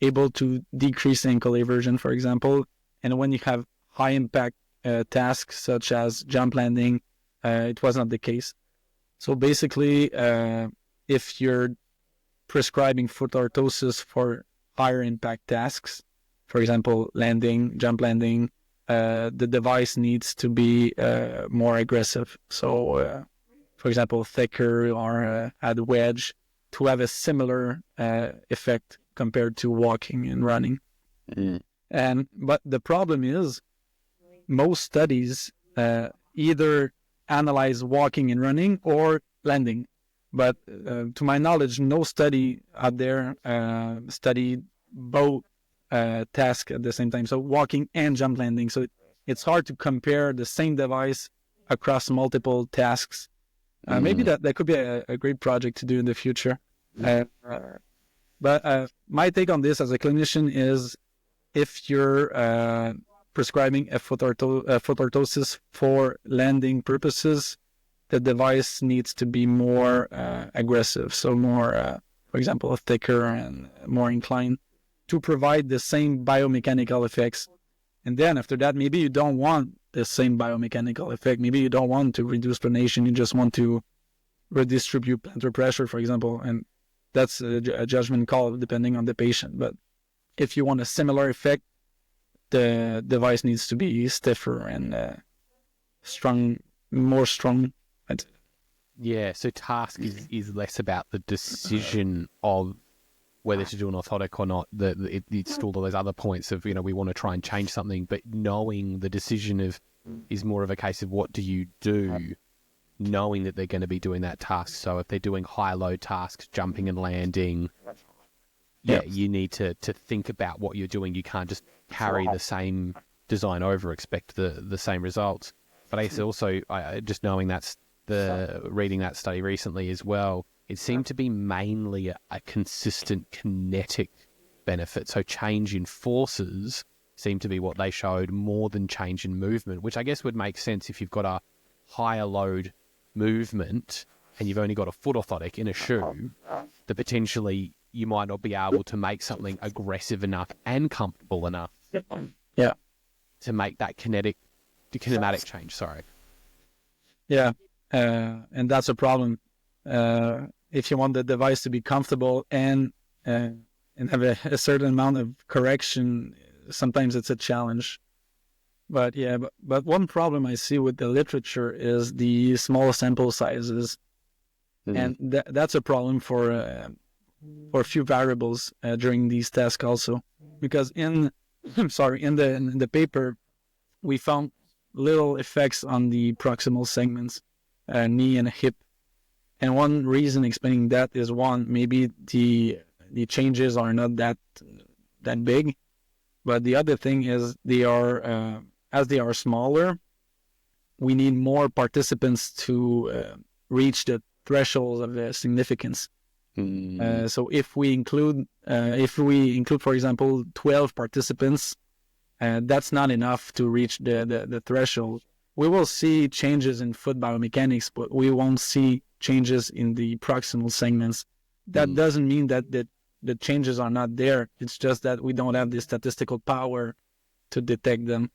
able to decrease ankle eversion, for example. And when you have high impact tasks such as jump landing, it was not the case. So basically, if you're prescribing foot orthosis for higher impact tasks, for example, landing, jump landing, the device needs to be more aggressive. So, for example, thicker or add wedge to have a similar effect compared to walking and running. But the problem is, most studies either analyze walking and running or landing. But to my knowledge, no study out there studied both tasks at the same time. So walking and jump landing. So it's hard to compare the same device across multiple tasks. Maybe that could be a great project to do in the future. But my take on this as a clinician is if you're prescribing a foot orthosis for landing purposes, the device needs to be more aggressive. So more, for example, thicker and more inclined to provide the same biomechanical effects. And then after that, maybe you don't want the same biomechanical effect. Maybe you don't want to reduce pronation. You just want to redistribute plantar pressure, for example. And that's a judgment call depending on the patient. But if you want a similar effect, the device needs to be stiffer and more strong. Yeah, so task is less about the decision of whether to do an orthotic or not. It's still those other points of, we want to try and change something, but knowing the decision is more of a case of what do you do, knowing that they're going to be doing that task. So if they're doing high load tasks, jumping and landing, you need to think about what you're doing. You can't just carry the same design over, expect the same results. But I guess also, just knowing that's reading that study recently as well, it seemed to be mainly a consistent kinetic benefit. So change in forces seemed to be what they showed more than change in movement, which I guess would make sense if you've got a higher load movement and you've only got a foot orthotic in a shoe, that potentially you might not be able to make something aggressive enough and comfortable enough to make that kinematic change. Sorry. Yeah, and that's a problem. If you want the device to be comfortable and have a certain amount of correction, sometimes it's a challenge. But one problem I see with the literature is the small sample sizes, and that's a problem for a few variables during these tasks also, because in the paper we found little effects on the proximal segments, knee and hip. And one reason explaining that is maybe the changes are not that big, but the other thing is they are as they are smaller, we need more participants to reach the threshold of significance. So if we include, for example, 12 participants, that's not enough to reach the threshold. We will see changes in foot biomechanics, but we won't see changes in the proximal segments. That doesn't mean that the changes are not there. It's just that we don't have the statistical power to detect them.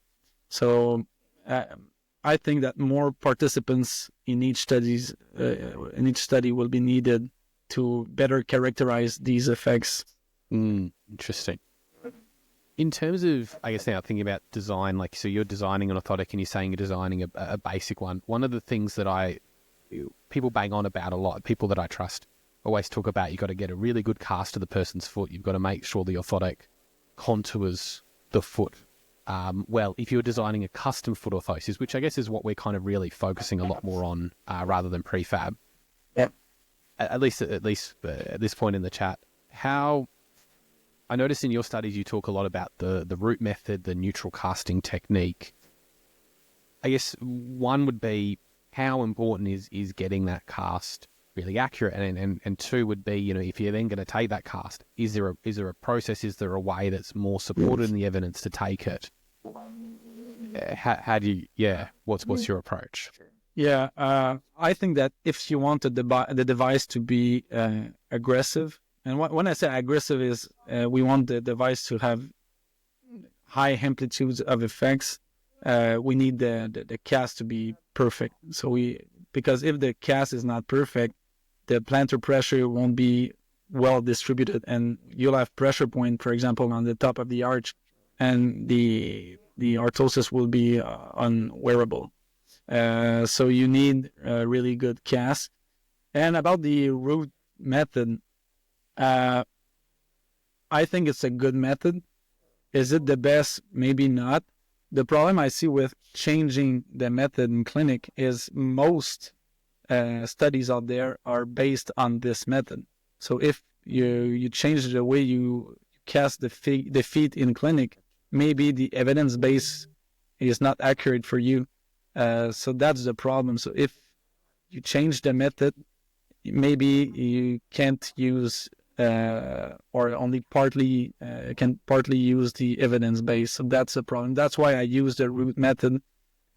So I think that more participants in each study will be needed to better characterize these effects. Interesting. In terms of, I guess now thinking about design, like, so you're designing an orthotic and you're saying you're designing a basic one. One of the things that people bang on about a lot, people that I trust always talk about, you've got to get a really good cast of the person's foot. You've got to make sure the orthotic contours the foot. Well, if you're designing a custom foot orthosis, which I guess is what we're kind of really focusing a lot more on rather than prefab, at least at this point in the chat, how... I notice in your studies you talk a lot about the root method, the neutral casting technique. I guess one would be, how important is getting that cast really accurate, and two would be, if you're then going to take that cast, is there a process, is there a way that's more supported in the evidence to take it? How do you, what's your approach? Yeah, I think that if you want the device to be aggressive, and when I say aggressive is we want the device to have high amplitudes of effects, we need the cast to be perfect. Because if the cast is not perfect, the plantar pressure won't be well distributed, and you'll have pressure point, for example, on the top of the arch, and the orthosis will be unwearable. So you need a really good cast. And about the root method, I think it's a good method. Is it the best? Maybe not. The problem I see with changing the method in clinic is most studies out there are based on this method. So if you change the way you cast the feet in clinic, maybe the evidence base is not accurate for you. So that's the problem. So if you change the method, maybe you can't use or only partly can partly use the evidence base. So that's a problem. That's why I use the root method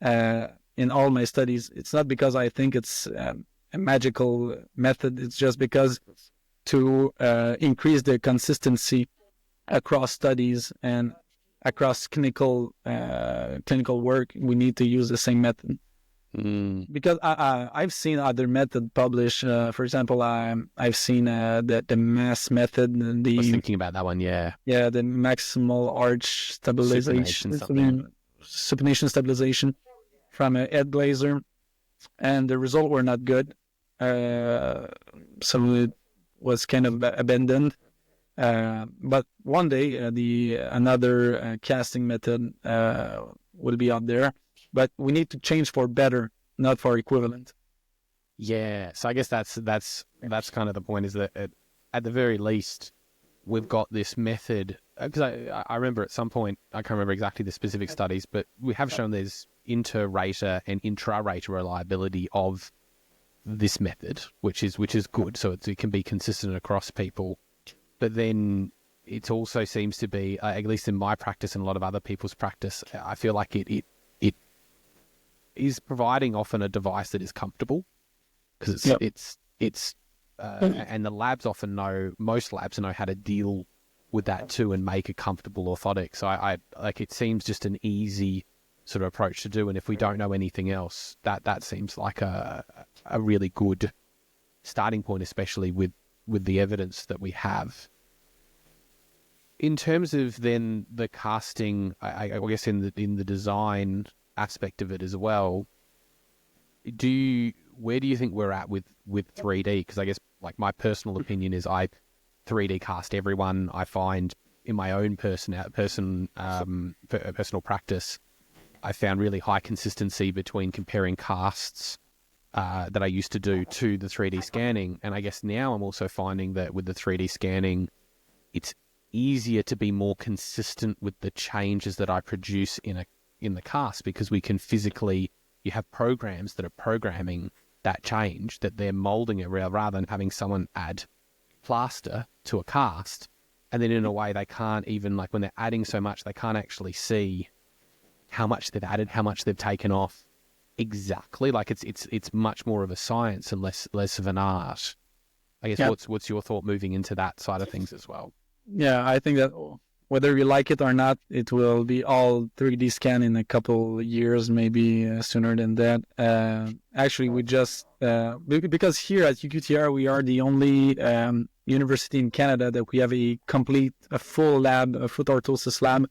in all my studies. It's not because I think it's a magical method. It's just because to increase the consistency across studies and across clinical work, we need to use the same method. Because I've seen other methods published. For example, I've seen the mass method. I was thinking about that one, yeah. Yeah, the maximal arch stabilization, supination stabilization from Ed Glazer, and the results were not good. So it was kind of abandoned. But one day, another casting method will be out there. But we need to change for better, not for equivalent. Yeah, so I guess that's kind of the point, is that at the very least, we've got this method. Because I remember at some point, I can't remember exactly the specific studies, but we have shown there's inter-rater and intra-rater reliability of this method, which is good. So it can be consistent across people. But then it also seems to be, at least in my practice and a lot of other people's practice, I feel like it is providing often a device that is comfortable, because it's and the labs often most labs know how to deal with that too and make a comfortable orthotic. So I like, it seems just an easy sort of approach to do. And if we don't know anything else, that seems like a really good starting point, especially with the evidence that we have. In terms of then the casting, I guess in the design aspect of it as well, where do you think we're at with 3D? Because I guess, like, my personal opinion is I 3D cast everyone. I find in my own personal practice, I found really high consistency between comparing casts that I used to do to the 3D scanning. And I guess now I'm also finding that with the 3D scanning, it's easier to be more consistent with the changes that I produce in the cast, because we can physically, you have programs that are programming that change, that they're molding it rather than having someone add plaster to a cast, and then in a way they can't even, like when they're adding so much, they can't actually see how much they've added, how much they've taken off exactly. Like it's much more of a science and less of an art. I guess what's your thought moving into that side of things as well? Yeah, I think that whether you like it or not, it will be all 3D scan in a couple years, maybe sooner than that. Actually, we just because here at UQTR we are the only university in Canada that we have a full lab, a foot orthosis lab,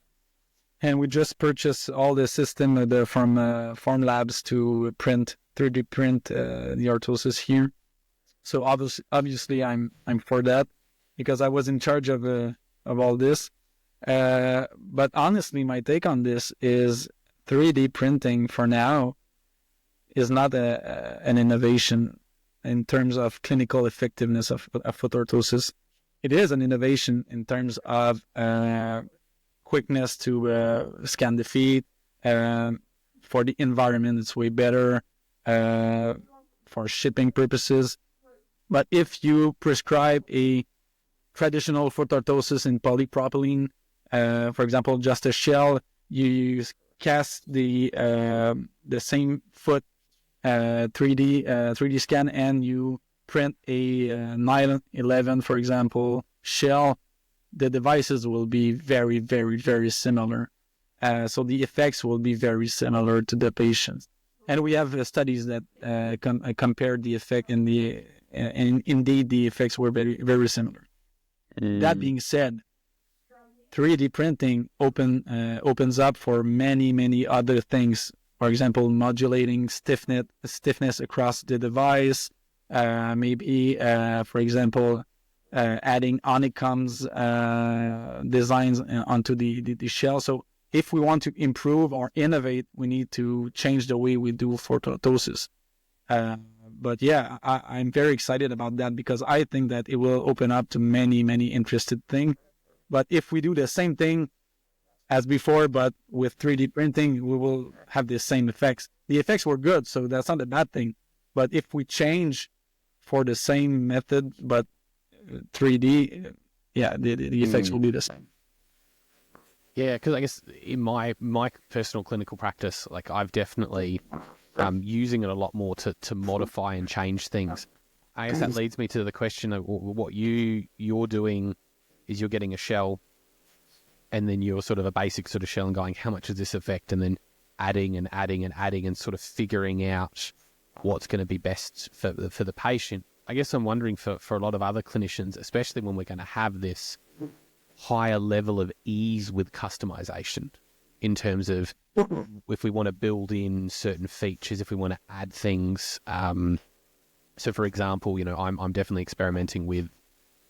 and we just purchased all the system from Form Labs to 3D print the orthosis here. So obviously, I'm for that because I was in charge of all this. But honestly, my take on this is 3D printing for now is not an innovation in terms of clinical effectiveness of foot orthosis. It is an innovation in terms of quickness to scan the feet. For the environment, it's way better for shipping purposes. But if you prescribe a traditional foot orthosis in polypropylene, for example, just a shell, you cast the same foot 3D scan, and you print a nylon 11, for example, shell. The devices will be very, very, very similar. So the effects will be very similar to the patients. And we have studies that compared the effect and indeed the effects were very, very similar. That being said, 3D printing opens up for many, many other things. For example, modulating stiffness across the device. Maybe, for example, adding honeycombs designs onto the shell. So if we want to improve or innovate, we need to change the way we do foot orthosis. But yeah, I'm very excited about that because I think that it will open up to many, many interested things. But if we do the same thing as before, but with 3D printing, we will have the same effects. The effects were good, so that's not a bad thing. But if we change for the same method, but 3D, yeah, the effects will be the same. Yeah, because I guess in my personal clinical practice, like I've definitely using it a lot more to modify and change things. I guess that leads me to the question of what you're doing is you're getting a shell, and then you're sort of a basic sort of shell and going, how much does this affect? And then adding and sort of figuring out what's going to be best for the patient. I guess I'm wondering for a lot of other clinicians, especially when we're going to have this higher level of ease with customization in terms of if we want to build in certain features, if we want to add things. So for example, I'm definitely experimenting with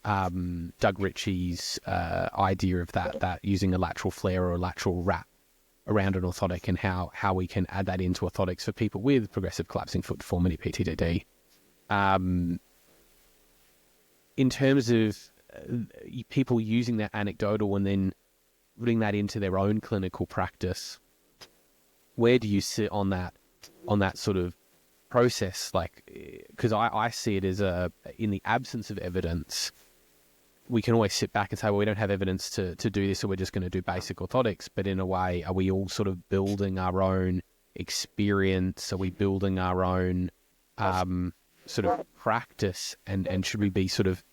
Doug Ritchie's idea of that using a lateral flare or a lateral wrap around an orthotic, and how we can add that into orthotics for people with progressive collapsing foot deformity, PTDD. In terms of people using that anecdotal and then putting that into their own clinical practice, where do you sit on that sort of process? Like, because I see it as in the absence of evidence, we can always sit back and say, well, we don't have evidence to do this, so we're just going to do basic orthotics. But in a way, are we all sort of building our own experience? Are we building our own sort of practice? And should we be sort of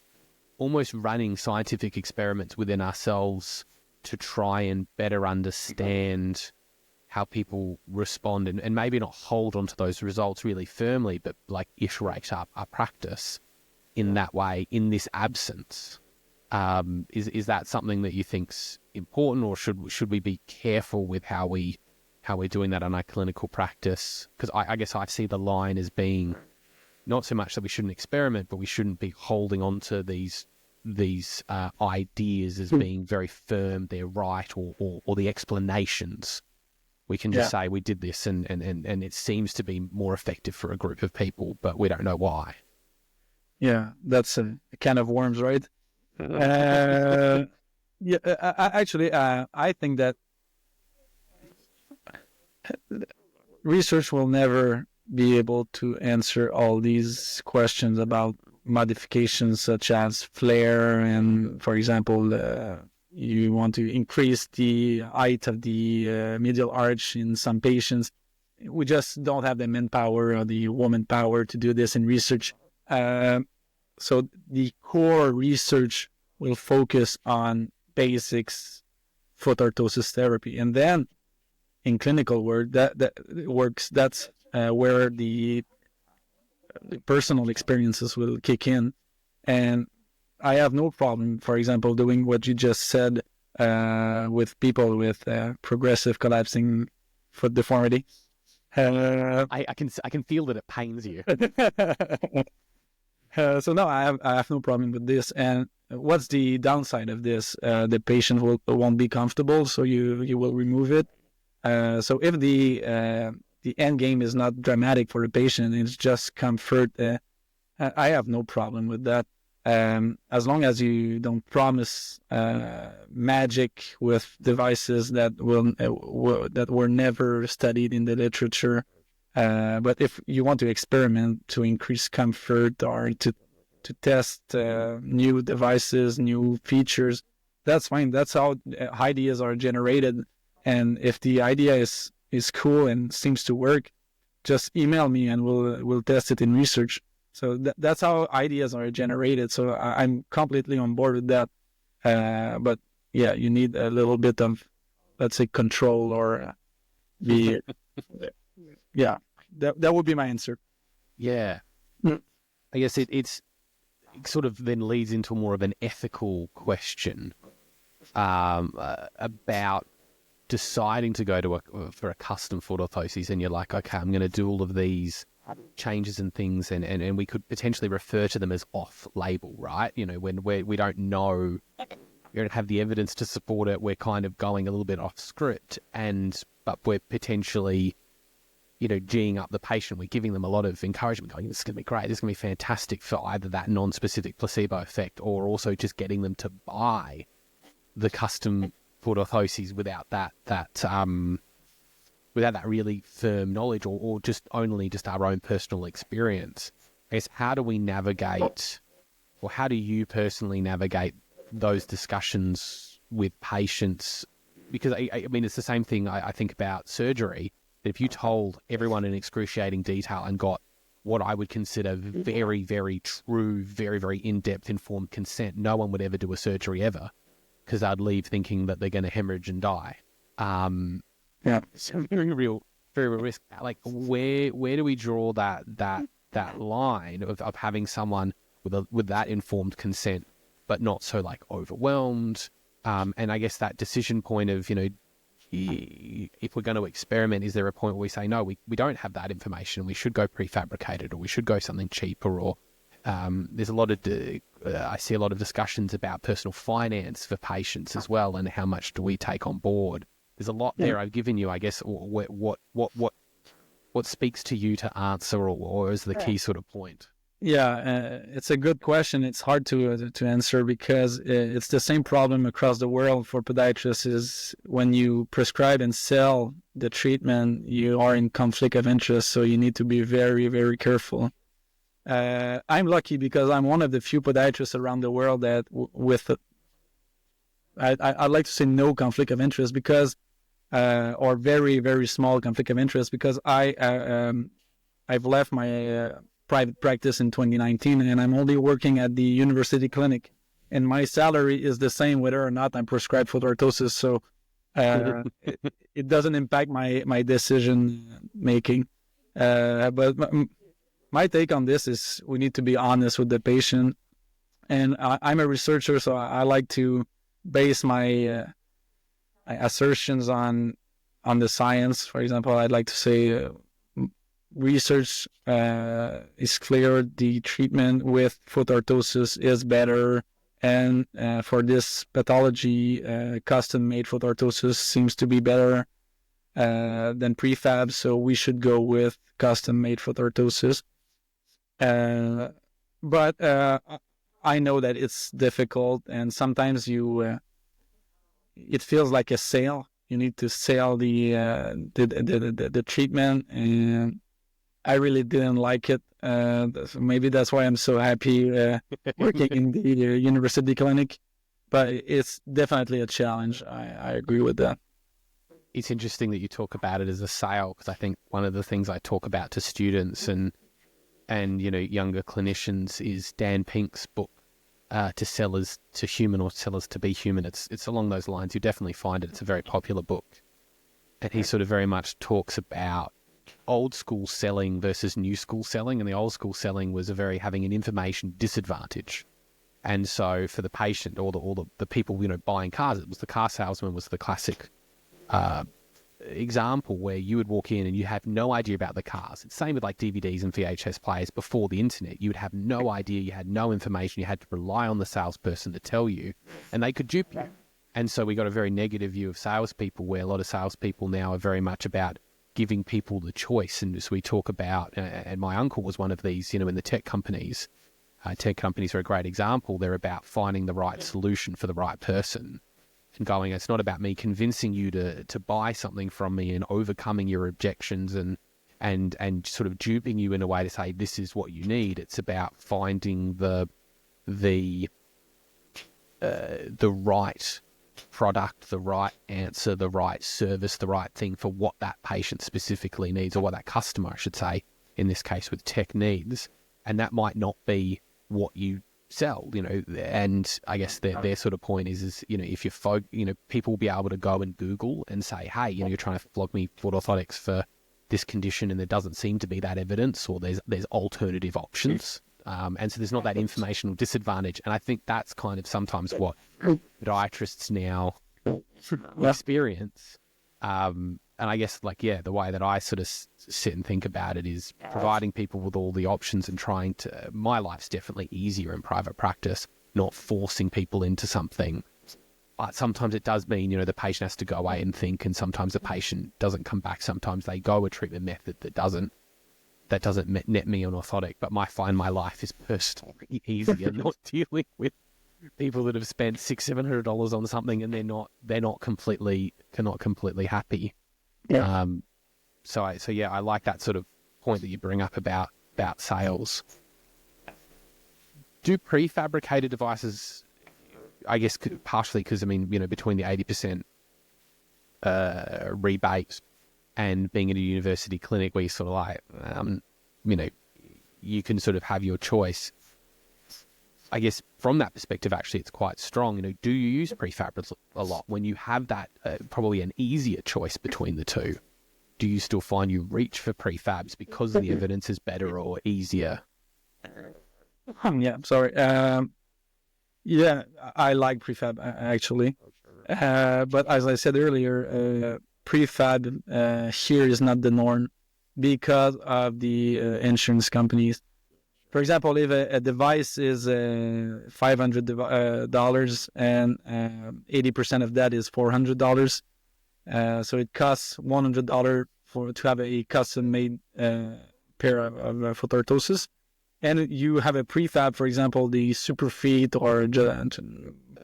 almost running scientific experiments within ourselves to try and better understand how people respond and maybe not hold on to those results really firmly, but like iterate our practice in that way, in this absence? Is that something that you think's important, or should we be careful with how we're doing that on our clinical practice? Because I guess I see the line as being not so much that we shouldn't experiment, but we shouldn't be holding on to these ideas as being very firm, they're right, or the explanations. We can just say we did this and it seems to be more effective for a group of people, but we don't know why. Yeah, that's a can of worms, right? I think that research will never be able to answer all these questions about modifications such as flare, and for example, you want to increase the height of the medial arch in some patients. We just don't have the manpower or the woman power to do this in research. So the core research will focus on basics foot orthosis therapy, and then in clinical work that works. That's where the personal experiences will kick in, and I have no problem, for example, doing what you just said with people with progressive collapsing foot deformity. I can feel that it pains you. So no, I have no problem with this. And what's the downside of this? The patient won't be comfortable, so you will remove it. So if the end game is not dramatic for the patient, it's just comfort. I have no problem with that. As long as you don't promise magic with devices that that were never studied in the literature. But if you want to experiment to increase comfort or to test new devices, new features, that's fine. That's how ideas are generated. And if the idea is cool and seems to work, just email me and we'll test it in research. So that's how ideas are generated. So I'm completely on board with that. But yeah, you need a little bit of, let's say, control or be. Yeah, that would be my answer. Yeah. I guess it sort of then leads into more of an ethical question about deciding to go for a custom foot orthosis, and you're like, okay, I'm going to do all of these changes and things, and we could potentially refer to them as off-label, right? You know, when we don't know, we don't have the evidence to support it, we're kind of going a little bit off script, but we're potentially, you know, geeing up the patient. We're giving them a lot of encouragement, going, this is going to be great, this is going to be fantastic for either that non-specific placebo effect or also just getting them to buy the custom foot orthoses without that really firm knowledge or just only just our own personal experience. I guess, how do we navigate, or how do you personally navigate those discussions with patients? Because I mean, it's the same thing I think about surgery. If you told everyone in excruciating detail and got what I would consider very, very true, very, very in-depth informed consent, no one would ever do a surgery ever, because I'd leave thinking that they're going to hemorrhage and die. Yeah, so very real risk. Like, where do we draw that line of having someone with that informed consent, but not so like overwhelmed? And I guess that decision point of, you know, if we're going to experiment, is there a point where we say, no, we don't have that information, we should go prefabricated, or we should go something cheaper, or there's a lot of I see a lot of discussions about personal finance for patients as well, and how much do we take on board. There's a lot there I've given you, I guess. What speaks to you to answer, or is the key sort of point? Yeah, it's a good question. It's hard to answer because it's the same problem across the world for podiatrists. Is when you prescribe and sell the treatment, you are in conflict of interest, so you need to be very, very careful. I'm lucky because I'm one of the few podiatrists around the world that I'd like to say no conflict of interest, because or very, very small conflict of interest, because I've left my private practice in 2019 and I'm only working at the university clinic, and my salary is the same whether or not I'm prescribed foot orthosis. So it doesn't impact my decision making. But my take on this is we need to be honest with the patient, and I'm a researcher, so I like to base my assertions on the science. For example, I'd like to say research is clear, the treatment with foot orthosis is better, and for this pathology, custom-made foot orthosis seems to be better than prefab, so we should go with custom-made foot orthosis. But I know that it's difficult, and sometimes it feels like a sale. You need to sell the treatment, and I really didn't like it. Maybe that's why I'm so happy working in the university clinic. But it's definitely a challenge. I agree with that. It's interesting that you talk about it as a sale, because I think one of the things I talk about to students and younger clinicians is Dan Pink's book, To Sell As to Human or Sell As to Be Human. It's along those lines. You definitely find it. It's a very popular book. And he sort of very much talks about old school selling versus new school selling. And the old school selling was having an information disadvantage. And so for the patient or the people, buying cars, it was the car salesman was the classic example where you would walk in and you have no idea about the cars. It's the same with like DVDs and VHS players before the internet. You would have no idea, you had no information, you had to rely on the salesperson to tell you, and they could dupe you. And so we got a very negative view of salespeople, where a lot of salespeople now are very much about giving people the choice. And as we talk about, and my uncle was one of these, in the tech companies. Tech companies are a great example. They're about finding the right solution for the right person. And going, it's not about me convincing you to buy something from me and overcoming your objections and sort of duping you in a way to say this is what you need. It's about finding the right product, the right answer, the right service, the right thing for what that patient specifically needs, or what that customer, I should say, in this case with tech needs. And that might not be what you sell, and I guess their sort of point is if you people will be able to go and Google and say, hey, you're trying to flog me for orthotics for this condition and there doesn't seem to be that evidence, or there's alternative options. And so there's not that informational disadvantage. And I think that's kind of sometimes what podiatrists now experience. And I guess the way that I sort of sit and think about it is providing people with all the options and trying to, my life's definitely easier in private practice, not forcing people into something. But sometimes it does mean, the patient has to go away and think, and sometimes the patient doesn't come back. Sometimes they go a treatment method that doesn't net me an orthotic, but I find my life is personally easier not dealing with people that have spent $600-700 on something and they're not completely happy. Yeah. So I like that sort of point that you bring up about sales. Do prefabricated devices, I guess partially because between the 80% rebate and being in a university clinic where you sort of you can sort of have your choice. I guess from that perspective, actually, it's quite strong. Do you use prefab a lot when you have that probably an easier choice between the two? Do you still find you reach for prefabs because the evidence is better or easier? Yeah, sorry. Yeah, I like prefab actually. But as I said earlier, prefab here is not the norm because of the insurance companies. For example, if a device is $500 and 80% of that is $400, so it costs $100 to have a custom-made pair of foot orthoses. And you have a prefab, for example, the Superfeet or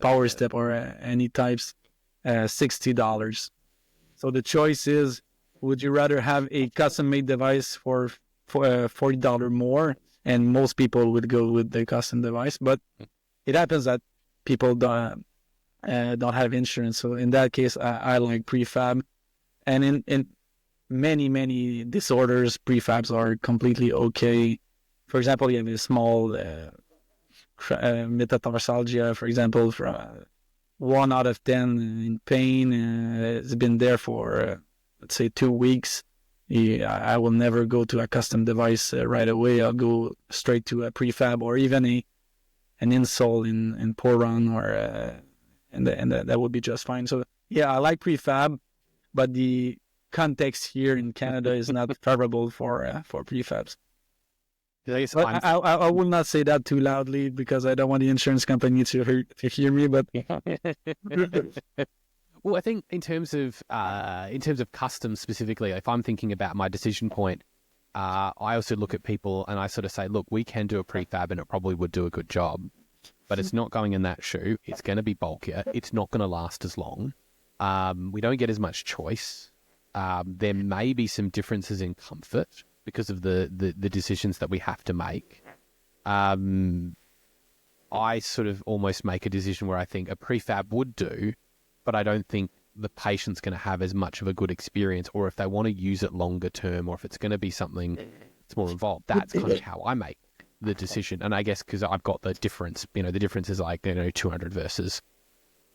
Power Step or any types, $60. So the choice is, would you rather have a custom-made device for $40 more? And most people would go with the custom device, but it happens that people don't have insurance. So in that case, I like prefab. And in many disorders, prefabs are completely okay. For example, you have a small metatarsalgia, for example, for 1 out of 10 in pain. It's been there for, let's say, 2 weeks. I will never go to a custom device right away. I'll go straight to a prefab or even an insole in Poron, and that would be just fine. So yeah, I like prefab, but the context here in Canada is not favorable for prefabs. But I will not say that too loudly because I don't want the insurance company to hear me. But well, I think in terms of custom specifically, if I'm thinking about my decision point, I also look at people and I sort of say, look, we can do a prefab and it probably would do a good job, but it's not going in that shoe. It's going to be bulkier. It's not going to last as long. We don't get as much choice. There may be some differences in comfort because of the decisions that we have to make. I sort of almost make a decision where I think a prefab would do, but I don't think the patient's going to have as much of a good experience, or if they want to use it longer term, or if it's going to be something that's more involved. That's kind of how I make the decision. And I guess because I've got the difference, the difference is like, $200 versus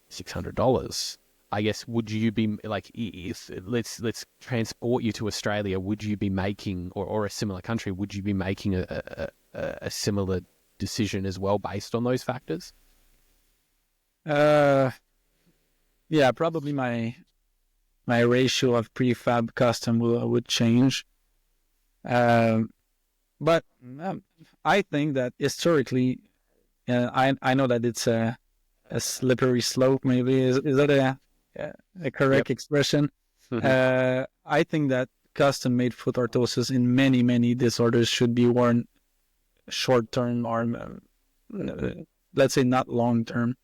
$600. I guess, would you be like, if let's transport you to Australia, would you be making, or a similar country, would you be making a similar decision as well based on those factors? Yeah, probably my ratio of prefab custom would change. But I think that historically, I know that it's a slippery slope. Maybe is that a correct expression? Mm-hmm. I think that custom-made foot orthoses in many disorders should be worn short-term, or let's say not long-term.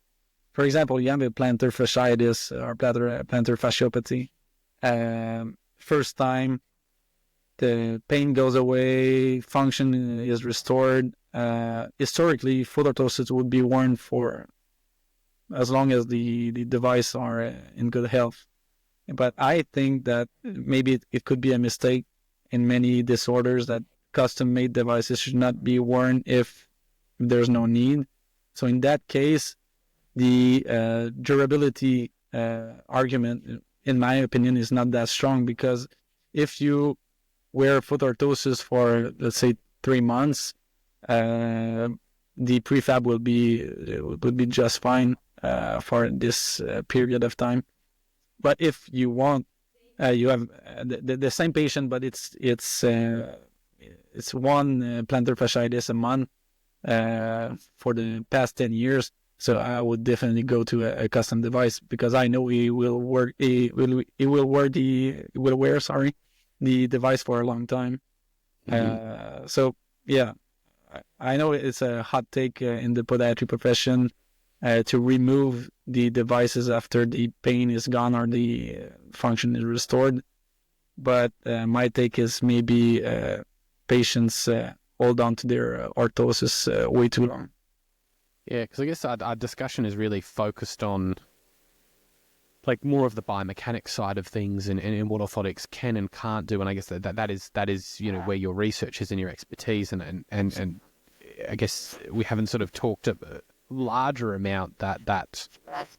For example, you have a plantar fasciitis or plantar fasciopathy. First time, the pain goes away, function is restored. Historically, foot orthoses would be worn for as long as the device are in good health. But I think that maybe it could be a mistake in many disorders that custom-made devices should not be worn if there's no need. So in that case, the durability argument, in my opinion, is not that strong, because if you wear foot orthosis for, let's say, 3 months, the prefab will be just fine for this period of time. But if you want, you have the same patient, but it's one plantar fasciitis a month for the past 10 years. So I would definitely go to a custom device, because I know he will wear the device for a long time. Mm-hmm. So yeah, I know it's a hot take in the podiatry profession to remove the devices after the pain is gone or the function is restored. But my take is maybe patients hold on to their orthosis way too long. Yeah, because I guess our discussion is really focused on like more of the biomechanics side of things and what orthotics can and can't do. And I guess that is where your research is and your expertise. And I guess we haven't sort of talked a larger amount that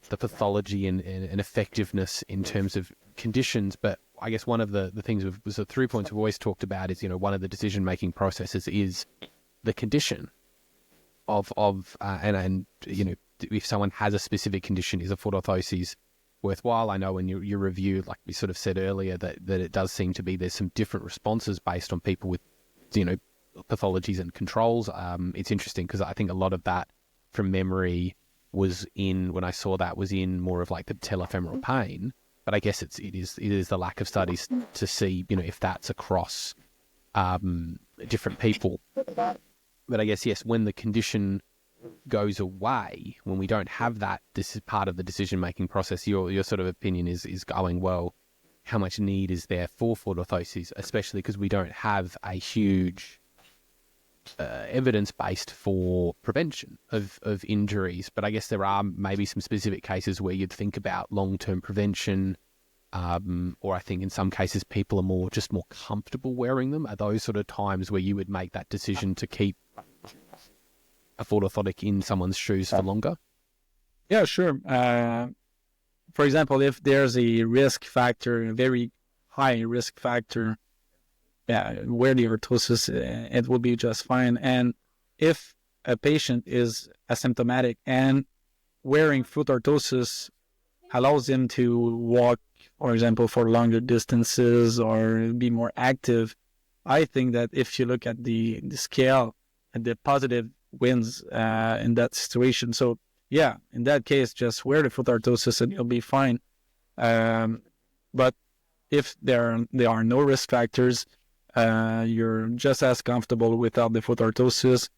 the pathology and effectiveness in terms of conditions. But I guess one of the things was the 3 points we've always talked about is, one of the decision-making processes is the condition of if someone has a specific condition, is a foot orthosis worthwhile? I know in your review, like we sort of said earlier, that it does seem to be there's some different responses based on people with, pathologies and controls. It's interesting because I think a lot of that from memory was when I saw that was in more of like the patellofemoral pain. But I guess it is the lack of studies to see, if that's across different people. But I guess, yes, when the condition goes away, when we don't have that, this is part of the decision-making process. Your sort of opinion is going, well, how much need is there for foot orthoses, especially because we don't have a huge evidence based for prevention of injuries. But I guess there are maybe some specific cases where you'd think about long-term prevention, or I think in some cases people are more comfortable wearing them. Are those sort of times where you would make that decision to keep a foot orthotic in someone's shoes for longer? Yeah, sure. For example, if there's a risk factor, a very high risk factor, wear the orthosis, it will be just fine. And if a patient is asymptomatic and wearing foot orthosis allows him to walk, for example, for longer distances or be more active, I think that if you look at the scale, and the positive wins in that situation. So yeah, in that case, just wear the foot orthosis and you'll be fine. But if there are no risk factors, you're just as comfortable without the foot orthosis.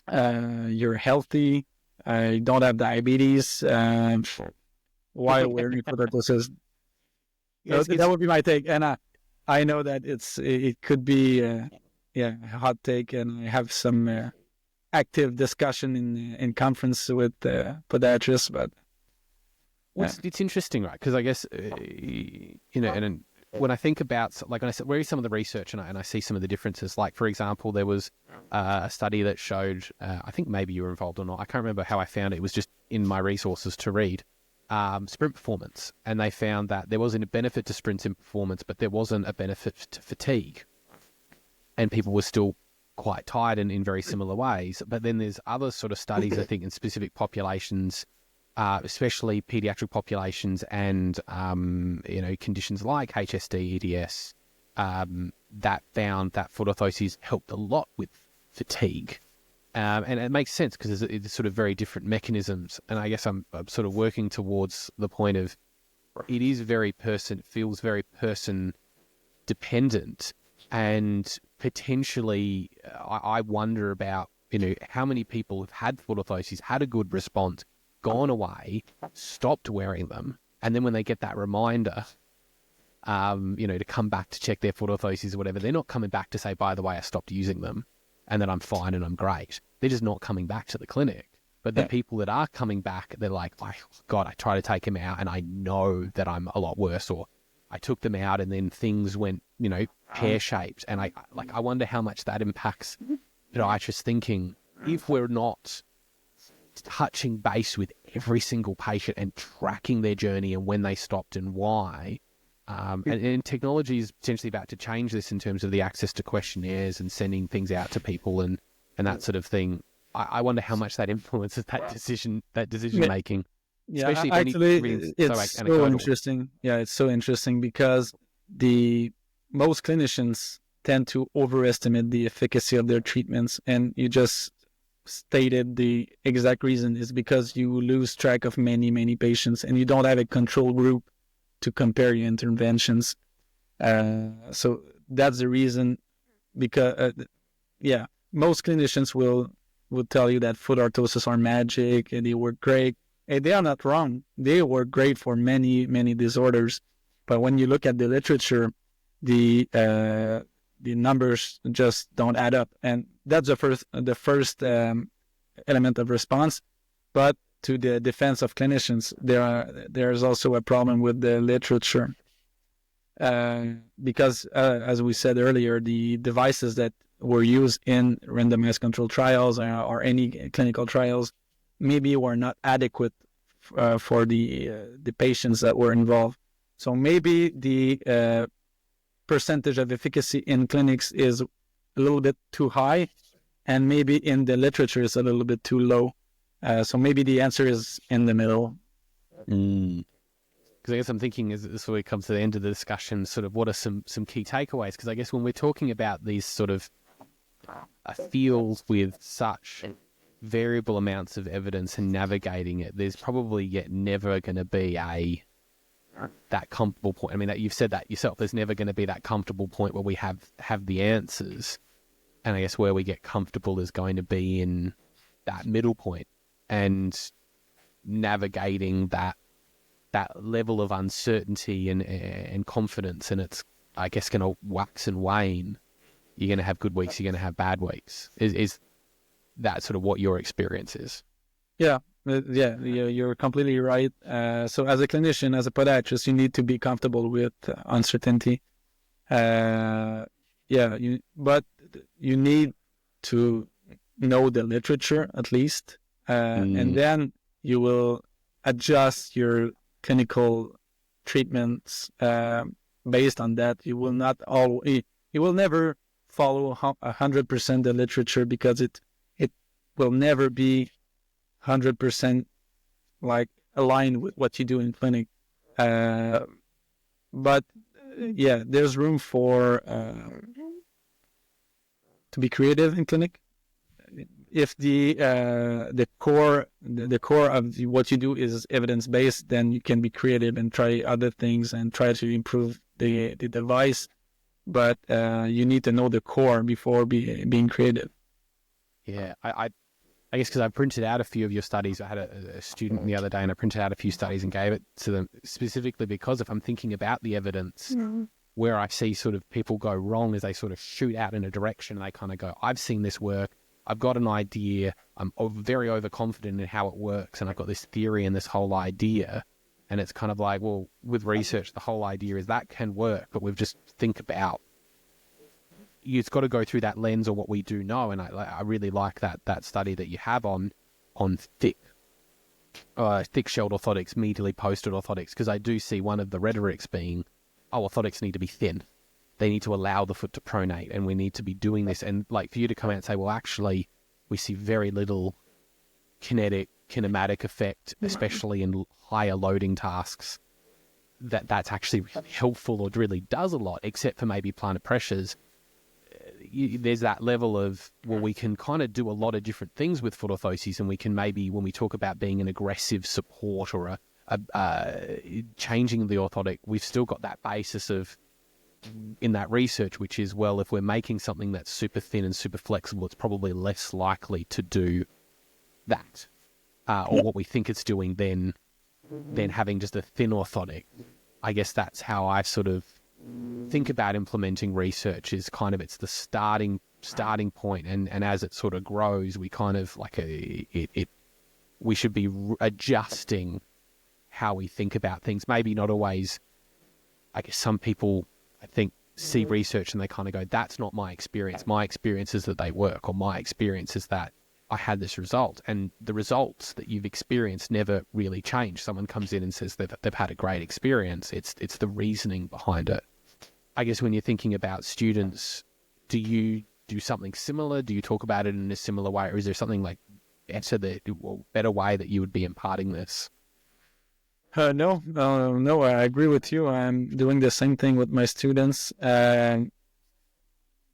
You're healthy. You don't have diabetes. While wearing foot orthosis, that would be my take. And I know that it could be a hot take, and I have some active discussion in conference with podiatrists, but it's interesting, right? Because I guess and when I think about, like, when I read some of the research and I see some of the differences, like, for example, there was a study that showed, I think maybe you were involved or not, I can't remember how I found it. It was just in my resources to read, sprint performance. And they found that there wasn't a benefit to sprints in performance, but there wasn't a benefit to fatigue. And people were still quite tired in very similar ways. But then there's other sort of studies, I think, in specific populations, especially pediatric populations and, conditions like HSD, EDS, that found that foot orthoses helped a lot with fatigue. And it makes sense because it's sort of very different mechanisms. And I guess I'm sort of working towards the point of it feels very person dependent. And potentially, I wonder about, how many people have had foot orthoses, had a good response, gone away, stopped wearing them, and then when they get that reminder, to come back to check their foot orthoses or whatever, they're not coming back to say, by the way, I stopped using them and that I'm fine and I'm great. They're just not coming back to the clinic. But the people that are coming back, they're like, oh, God, I try to take them out and I know that I'm a lot worse, or I took them out and then things went, pear-shaped. And I wonder how much that impacts podiatrists thinking, if we're not touching base with every single patient and tracking their journey and when they stopped and why. And technology is potentially about to change this in terms of the access to questionnaires and sending things out to people and that sort of thing. I wonder how much that influences that decision making. Yeah, especially actually, it's so interesting. Yeah, it's so interesting because most clinicians tend to overestimate the efficacy of their treatments, and you just stated the exact reason is because you lose track of many patients and you don't have a control group to compare your interventions. So that's the reason, because most clinicians will tell you that foot orthoses are magic and they work great. And they are not wrong. They work great for many disorders. But when you look at the literature, the numbers just don't add up. And that's the first element of response. But to the defense of clinicians, there's also a problem with the literature. Because, as we said earlier, the devices that were used in randomized controlled trials or any clinical trials maybe were not adequate for the patients that were involved. So maybe the percentage of efficacy in clinics is a little bit too high, and maybe in the literature is a little bit too low. So maybe the answer is in the middle. Because I guess I'm thinking, as this sort of comes to the end of the discussion, sort of what are some key takeaways? Because I guess when we're talking about these sort of fields with such variable amounts of evidence and navigating it, there's probably yet never going to be that comfortable point. I mean, that you've said that yourself. There's never going to be that comfortable point where we have the answers, and I guess where we get comfortable is going to be in that middle point and navigating that level of uncertainty and confidence, and it's, I guess, going to wax and wane. You're going to have good weeks, you're going to have bad weeks. Is that sort of what your experience is? Yeah, you're completely right. So as a clinician, as a podiatrist, you need to be comfortable with uncertainty. But you need to know the literature at least, and then you will adjust your clinical treatments based on that. You will never follow 100% the literature, because it will never be 100% like aligned with what you do in clinic. But there's room for to be creative in clinic. If the core of what you do is evidence based, then you can be creative and try other things and try to improve the device. But you need to know the core before being creative. Yeah, I guess because I printed out a few of your studies. I had a student the other day, and I printed out a few studies and gave it to them specifically because if I'm thinking about the evidence, where I see sort of people go wrong is they sort of shoot out in a direction and they kind of go, I've seen this work, I've got an idea, I'm very overconfident in how it works, and I've got this theory and this whole idea. And it's kind of like, well, with research, the whole idea is that can work, but we've just think about, it's got to go through that lens of what we do know. And I really like that study that you have on thick-shelled orthotics, medially posted orthotics, because I do see one of the rhetorics being, orthotics need to be thin. They need to allow the foot to pronate, and we need to be doing this. And like for you to come out and say, well, actually, we see very little kinematic effect, especially in higher loading tasks, that's actually really helpful or really does a lot, except for maybe plantar pressures. There's that level of, well, we can kind of do a lot of different things with foot orthoses, and we can maybe, when we talk about being an aggressive support or changing the orthotic, we've still got that basis of, in that research, which is, well, if we're making something that's super thin and super flexible, it's probably less likely to do that, or what we think it's doing than having just a thin orthotic. I guess that's how I sort of think about implementing research, is kind of, it's the starting point, and as it sort of grows, we kind of like we should be adjusting how we think about things. Maybe not always. I guess some people, I think, see research and they kind of go, that's not my experience. My experience is that they work, or my experience is that I had this result. And the results that you've experienced never really change. Someone comes in and says they've had a great experience. It's the reasoning behind it. I guess when you're thinking about students, do you do something similar? Do you talk about it in a similar way? Or is there something like better way that you would be imparting this? No, I agree with you. I'm doing the same thing with my students.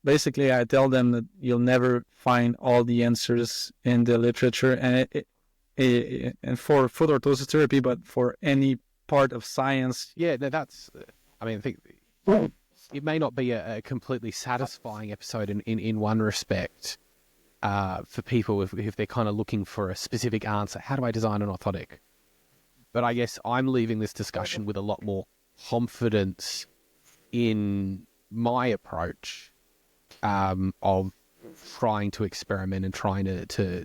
Basically, I tell them that you'll never find all the answers in the literature, and for foot orthosis therapy, but for any part of science. Yeah, that's, I mean, I think it may not be a completely satisfying episode in one respect for people if they're kind of looking for a specific answer. How do I design an orthotic? But I guess I'm leaving this discussion with a lot more confidence in my approach of trying to experiment and trying to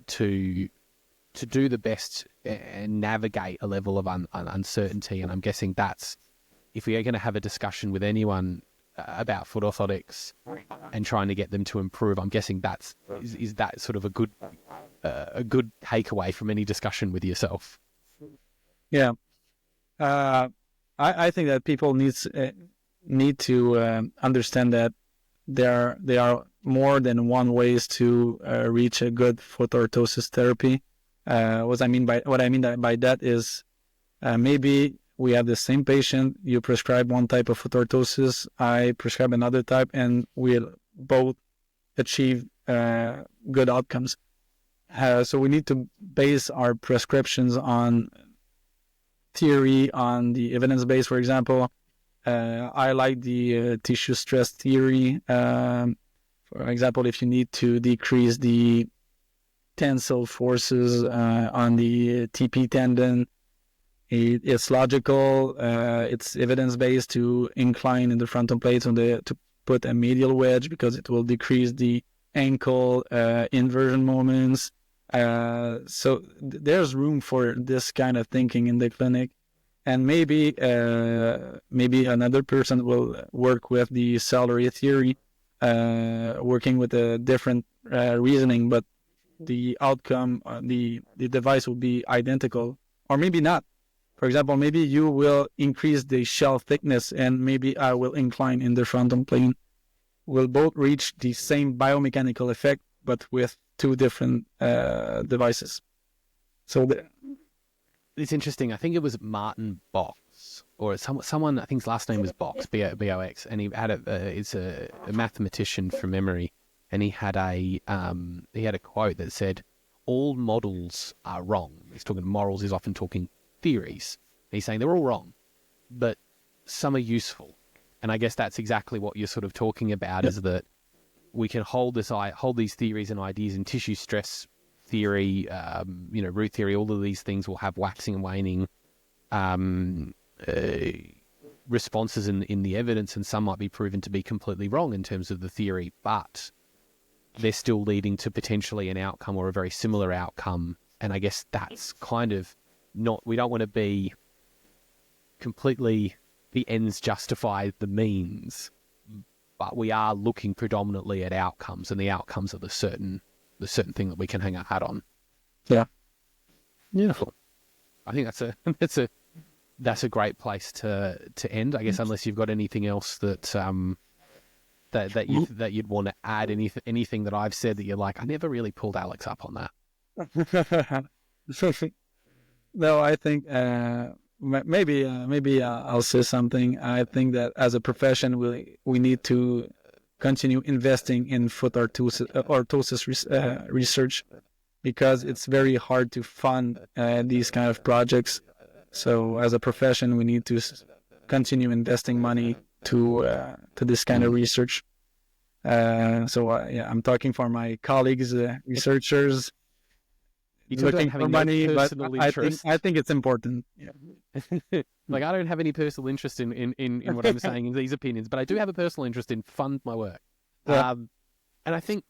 do the best and navigate a level of uncertainty. And I'm guessing that's, if we are going to have a discussion with anyone about foot orthotics and trying to get them to improve, I'm guessing is that sort of a good takeaway from any discussion with yourself. Yeah, I think that people need to understand that there are more than one ways to reach a good foot orthosis therapy. What I mean by that is maybe we have the same patient. You prescribe one type of foot orthosis, I prescribe another type, and we'll both achieve good outcomes. So we need to base our prescriptions on theory, on the evidence base. For example, I like the tissue stress theory. For example, if you need to decrease the tensile forces on the TP tendon, it's logical. It's evidence based to incline in the frontal plates to put a medial wedge, because it will decrease the ankle inversion moments. So there's room for this kind of thinking in the clinic, and maybe another person will work with the celery theory, working with a different reasoning, but the outcome, the device will be identical, or maybe not. For example, maybe you will increase the shell thickness, and maybe I will incline in the frontal plane. We'll both reach the same biomechanical effect, but with two different devices. So it's interesting. I think it was Martin Box, or someone. I think his last name was Box, B-O-X, and he had it's a mathematician from memory, and he had a quote that said, "All models are wrong." He's talking morals. He's often talking theories. And he's saying they're all wrong, but some are useful. And I guess that's exactly what you're sort of talking about, is that we can hold these theories and ideas in tissue stress theory, root theory. All of these things will have waxing and waning responses in the evidence, and some might be proven to be completely wrong in terms of the theory, but they're still leading to potentially an outcome or a very similar outcome. And I guess that's kind of not, we don't want to be completely the ends justify the means, but we are looking predominantly at outcomes, and the outcomes are the certain thing that we can hang our hat on. Yeah. Beautiful. I think that's a great place to end, I guess, unless you've got anything else that you'd want to add, anything that I've said that you're like, I never really pulled Alex up on that. No, I think maybe I'll say something. I think that as a profession, we need to continue investing in foot orthosis research, because it's very hard to fund these kind of projects. So as a profession, we need to continue investing money to this kind of research. I'm talking for my colleagues, researchers. You're looking for money, but I think it's important. Yeah. Like, I don't have any personal interest in what I'm saying in these opinions, but I do have a personal interest in fund my work. Yeah. And I think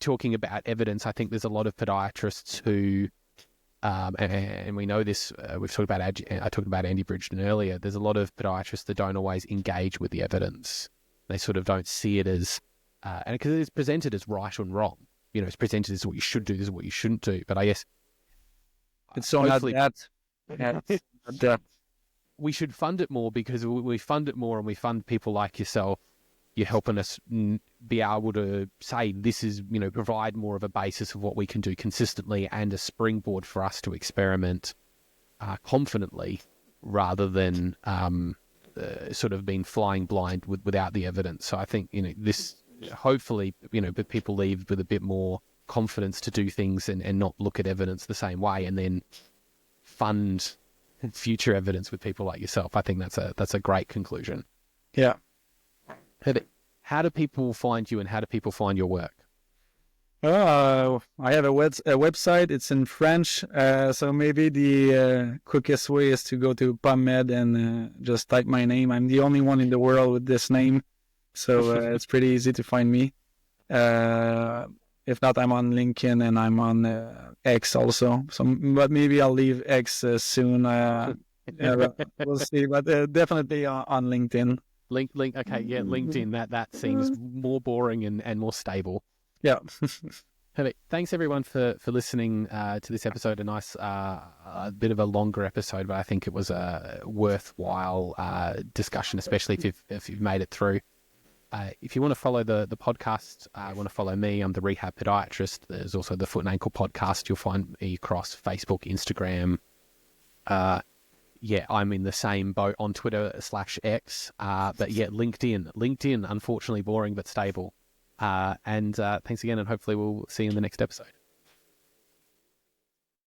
talking about evidence, I think there's a lot of podiatrists who, and we know this, I talked about Andy Bridgeton earlier, there's a lot of podiatrists that don't always engage with the evidence. They sort of don't see it as, and because it's presented as right and wrong. You know, it's presented as what you should do, this is what you shouldn't do. But I guess it's so not that. We should fund it more, because we fund it more and we fund people like yourself. You're helping us be able to say this is, provide more of a basis of what we can do consistently and a springboard for us to experiment confidently, rather than sort of being flying blind without the evidence. So I think, this hopefully, but people leave with a bit more confidence to do things and not look at evidence the same way, and then fund future evidence with people like yourself. I think that's a great conclusion. Yeah. How do people find you, and how do people find your work? I have a website. It's in French, so maybe the quickest way is to go to PubMed and just type my name. I'm the only one in the world with this name, so it's pretty easy to find me. If not, I'm on LinkedIn and I'm on X also. But maybe I'll leave X soon. We'll see, but definitely on LinkedIn. Okay, yeah, LinkedIn. That seems more boring and more stable. Yeah. Perfect. Thanks everyone for listening to this episode. A nice, a bit of a longer episode, but I think it was a worthwhile discussion, especially if you've made it through. If you want to follow the podcast, want to follow me, I'm the Rehab Podiatrist. There's also the Foot and Ankle Podcast. You'll find me across Facebook, Instagram. I'm in the same boat on Twitter /X. But yeah, LinkedIn, unfortunately boring but stable. And thanks again, and hopefully we'll see you in the next episode.